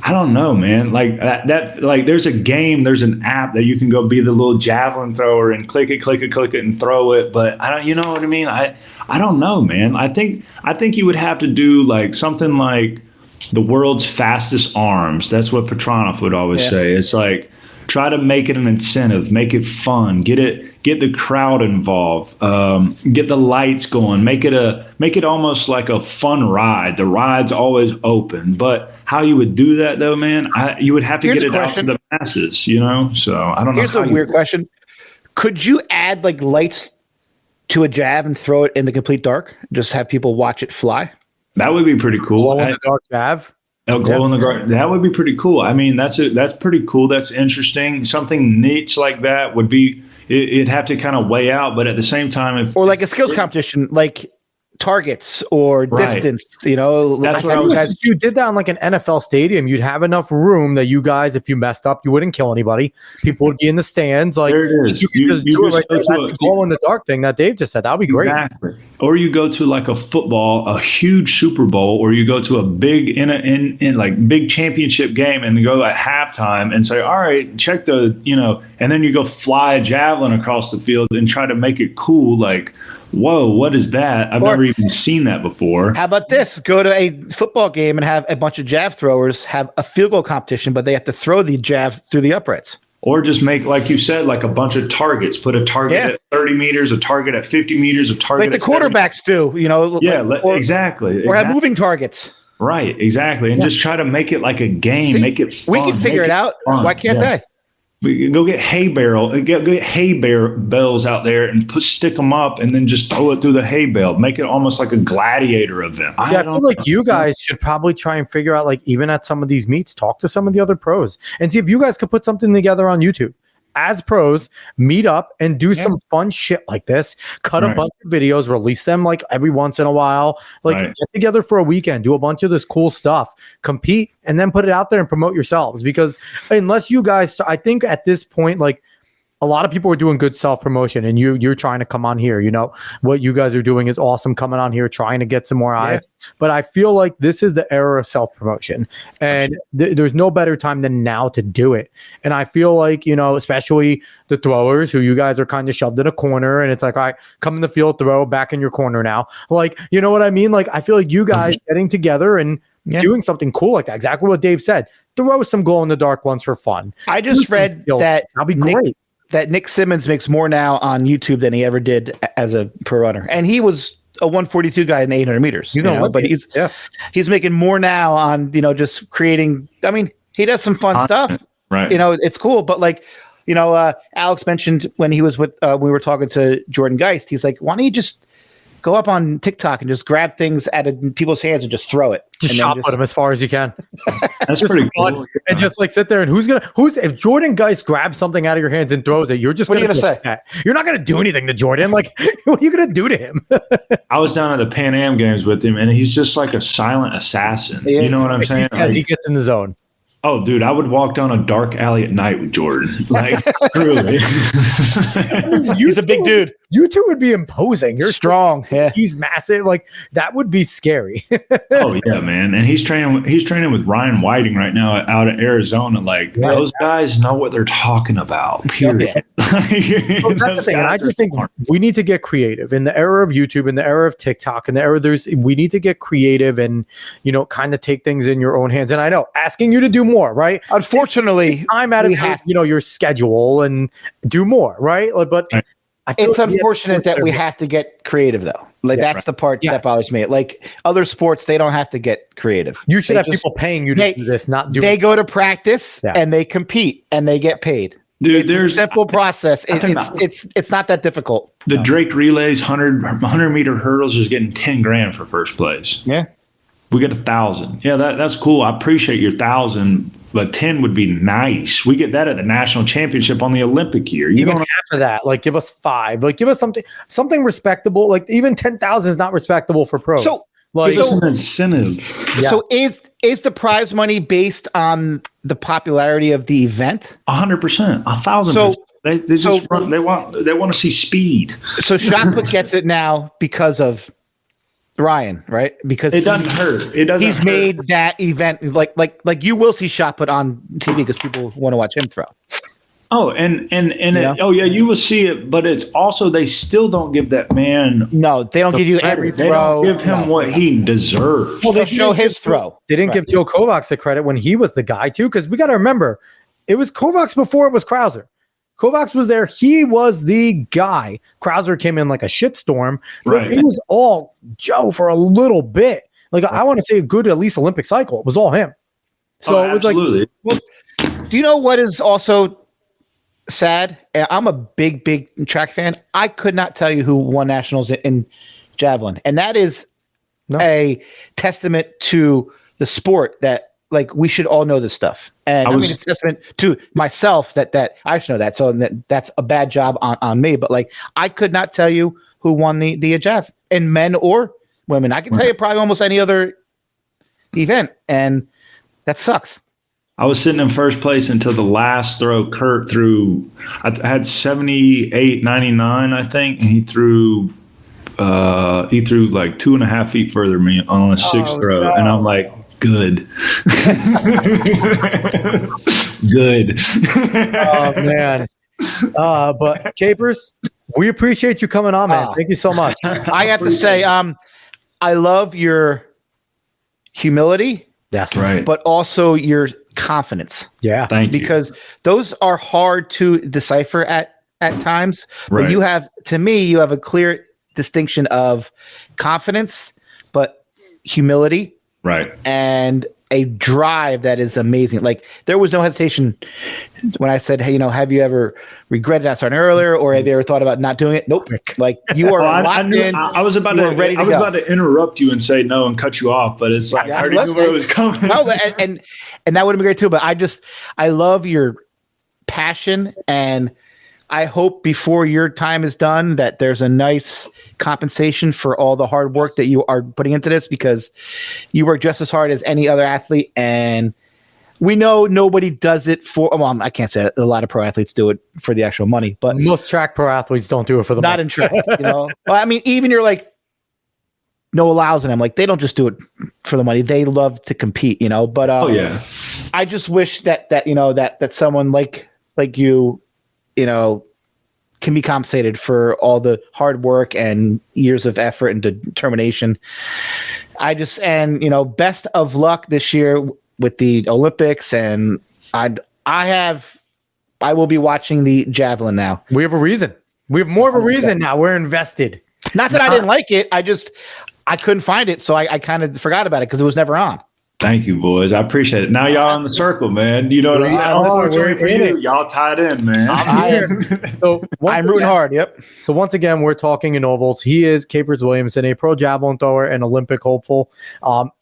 I don't know, man. Like that like there's a game, there's an app that you can go be the little javelin thrower and click it and throw it. But I don't, you know what I mean? I don't know, man. I think you would have to do like something like the world's fastest arms. That's what Petronov would always say. It's like, try to make it an incentive, make it fun, get the crowd involved, get the lights going, make it almost like a fun ride. The ride's always open, but how you would do that though, man, you would have to get it out to the masses, So I don't know. Here's a weird question: could you add like lights to a jab and throw it in the complete dark? Just have people watch it fly. That would be pretty cool. Glow in the dark jab. Glow in the dark. That would be pretty cool. I mean, that's pretty cool. That's interesting. Something neat like that would be. It'd have to kind of weigh out, but at the same time, or like a skills competition, like targets or distance, That's what I was. If you did that on like an NFL stadium, you'd have enough room that you guys, if you messed up, you wouldn't kill anybody. People would be in the stands. Like, there it is. You could just do it right there. That's the glow in the dark thing that Dave just said. That would be great. Exactly. Or you go to like a huge Super Bowl, or you go to a big in like big championship game and go at halftime and say, all right, check the, and then you go fly a javelin across the field and try to make it cool. Like, whoa, what is that? I've never even seen that before. How about this? Go to a football game and have a bunch of jav throwers have a field goal competition, but they have to throw the jav through the uprights. Or just make, like you said, like a bunch of targets. Put a target at 30 meters, a target at 50 meters, a target like the quarterbacks do, exactly. Or have moving targets. Right, exactly. And just try to make it like a game, make it fun. We can figure it out. Fun. Why can't they? We go get get hay bales out there and stick them up, and then just throw it through the hay bale. Make it almost like a gladiator event. See, I feel like you guys should probably try and figure out, like, even at some of these meets, talk to some of the other pros and see if you guys could put something together on YouTube. As pros, meet up and do some fun shit like this. Cut a bunch of videos, release them like every once in a while. Like, get together for a weekend, do a bunch of this cool stuff, compete, and then put it out there and promote yourselves. Because unless you guys, I think at this point, like, a lot of people are doing good self-promotion, and you're trying to come on here. What you guys are doing is awesome, coming on here, trying to get some more eyes. But I feel like this is the era of self-promotion, and there's no better time than now to do it. And I feel like, especially the throwers who you guys are kind of shoved in a corner, and it's like, all right, come in the field, throw, back in your corner now. Like, you know what I mean? Like, I feel like you guys getting together and doing something cool like that. Exactly what Dave said. Throw some glow in the dark ones for fun. I just read that that'll be great. That Nick Simmons makes more now on YouTube than he ever did as a pro runner. And he was a 142 guy in 800 meters. But he's making more now on, just creating. I mean, he does some fun stuff. Right. It's cool. But like, Alex mentioned when he was with, we were talking to Jordan Geist, he's like, why don't you just go up on TikTok and just grab things out of people's hands and just throw it. Just shot put them as far as you can. That's pretty cool. And just like sit there and if Jordan Geist grabs something out of your hands and throws it, you're just what are you gonna say? You're not gonna do anything to Jordan. Like, what are you gonna do to him? I was down at the Pan Am Games with him, and he's just like a silent assassin. You know what I'm saying? He gets in the zone. Oh, dude, I would walk down a dark alley at night with Jordan. Like, truly. He's a big dude. You two would be imposing. You're strong. Yeah. He's massive. Like, that would be scary. Oh, yeah, man. And he's training with Ryan Whiting right now out of Arizona. Like, those guys know what they're talking about, period. That's the thing. And I just think we need to get creative in the era of YouTube, in the era of TikTok, in the era we need to get creative and, kind of take things in your own hands. And I know, asking you to do more, right? Unfortunately, I'm out of your schedule and do more, right? Like, but it's unfortunate that we have to get creative, though. Like, that's the part that bothers me. Like, other sports, they don't have to get creative. You should have people paying you to do this, not do. They go to practice and they compete and they get paid. Dude, there's a simple process. It's not that difficult. The Drake Relays 100 meter hurdles is getting $10,000 for first place. Yeah. We get 1,000. Yeah, that's cool. I appreciate your 1,000, but 10 would be nice. We get that at the national championship on the Olympic year. Even half of that, like, give us 5. Like, give us something respectable. Like, even 10,000 is not respectable for pros. So, like, it's an incentive. Yeah. So is the prize money based on the popularity of the event? 100%, 1,000%. So they want to see speed. So shot put gets it now because of Ryan, right? Because it doesn't hurt. It doesn't. He's made that event like you will see shot put on TV because people want to watch him throw. Oh, and you will see it, but it's also they still don't give that man. No, they don't give you every throw. They don't give him what he deserves. Well, they show his throw. They didn't give Joe Kovacs the credit when he was the guy too, because we got to remember, it was Kovacs before it was Krauser. Kovacs was there. He was the guy. Krauser came in like a shitstorm. But it was all Joe for a little bit. Like, I want to say a good, at least Olympic cycle. It was all him. So it was absolutely. Well, do you know what is also sad? I'm a big track fan. I could not tell you who won nationals in Javelin. And that is a testament to the sport that, like, we should all know this stuff. And it's a testament to myself that I should know that. So that's a bad job on me. But, like, I could not tell you who won the Jav in men or women. I can tell you probably almost any other event, and that sucks. I was sitting in first place until the last throw. Kurt threw, I had 78, 99, I think, and he threw like 2.5 feet further than me on a sixth throw. No. And I'm like, good. Good. Oh, man. But Capers, we appreciate you coming on, man. Thank you so much. I have to say, I love your humility. Yes. Right. But also your confidence. Yeah. Thank you. Because those are hard to decipher at times. Right. But you have a clear distinction of confidence, but humility. Right. And a drive that is amazing. Like, there was no hesitation when I said, hey, have you ever regretted that starting earlier, or have you ever thought about not doing it? Nope. Like, you are locked in. I was about to interrupt you and say no and cut you off, but it's like, I already knew where it was coming. No, and that would have been great too. But I love your passion, and I hope before your time is done that there's a nice compensation for all the hard work that you are putting into this, because you work just as hard as any other athlete. And we know nobody does it for, well, I can't say it. A lot of pro athletes do it for the actual money, but most track pro athletes don't do it for the not money. in track, Well, I mean, even you're like Noah Lyles and I'm like, they don't just do it for the money. They love to compete, but, I just wish that someone like you, can be compensated for all the hard work and years of effort and determination. Best of luck this year with the Olympics. And I will be watching the javelin now. We have a reason. We have more of a reason now. We're invested. Not that I didn't like it. I couldn't find it. So I kind of forgot about it because it was never on. Thank you, boys. I appreciate it. Now y'all in the circle, man. You know what I'm saying? We're for you. Y'all tied in, man. I'm here. So I'm rooting hard. Yep. So once again, we're talking in ovals. He is Capers Williamson, a pro javelin thrower and Olympic hopeful.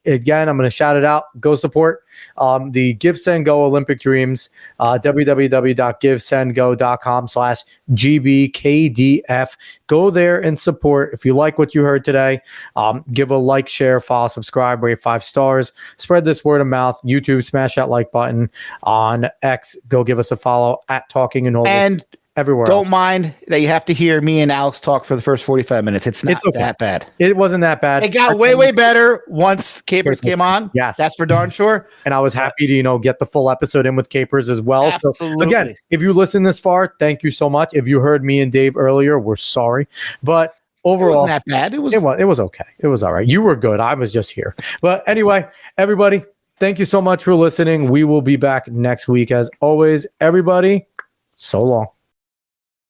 Again, I'm going to shout it out. Go support the Give, Send, Go Olympic Dreams. www.givesendgo.com/GBKDF. Go there and support. If you like what you heard today, give a like, share, follow, subscribe, rate 5 stars. Spread this word of mouth. YouTube, smash that like button. On X, go give us a follow at Talking in Ovals. And everywhere don't else. mind that you have to hear me and Alex talk for the first 45 minutes. It's not that bad. It wasn't that bad. It got way better once Capers came on. Yes. That's for darn sure. And I was happy to, get the full episode in with Capers as well. Absolutely. So again, if you listen this far, thank you so much. If you heard me and Dave earlier, we're sorry. But overall, it wasn't that bad. It was okay. It was all right. You were good. I was just here. But anyway, everybody, thank you so much for listening. We will be back next week. As always, everybody, so long.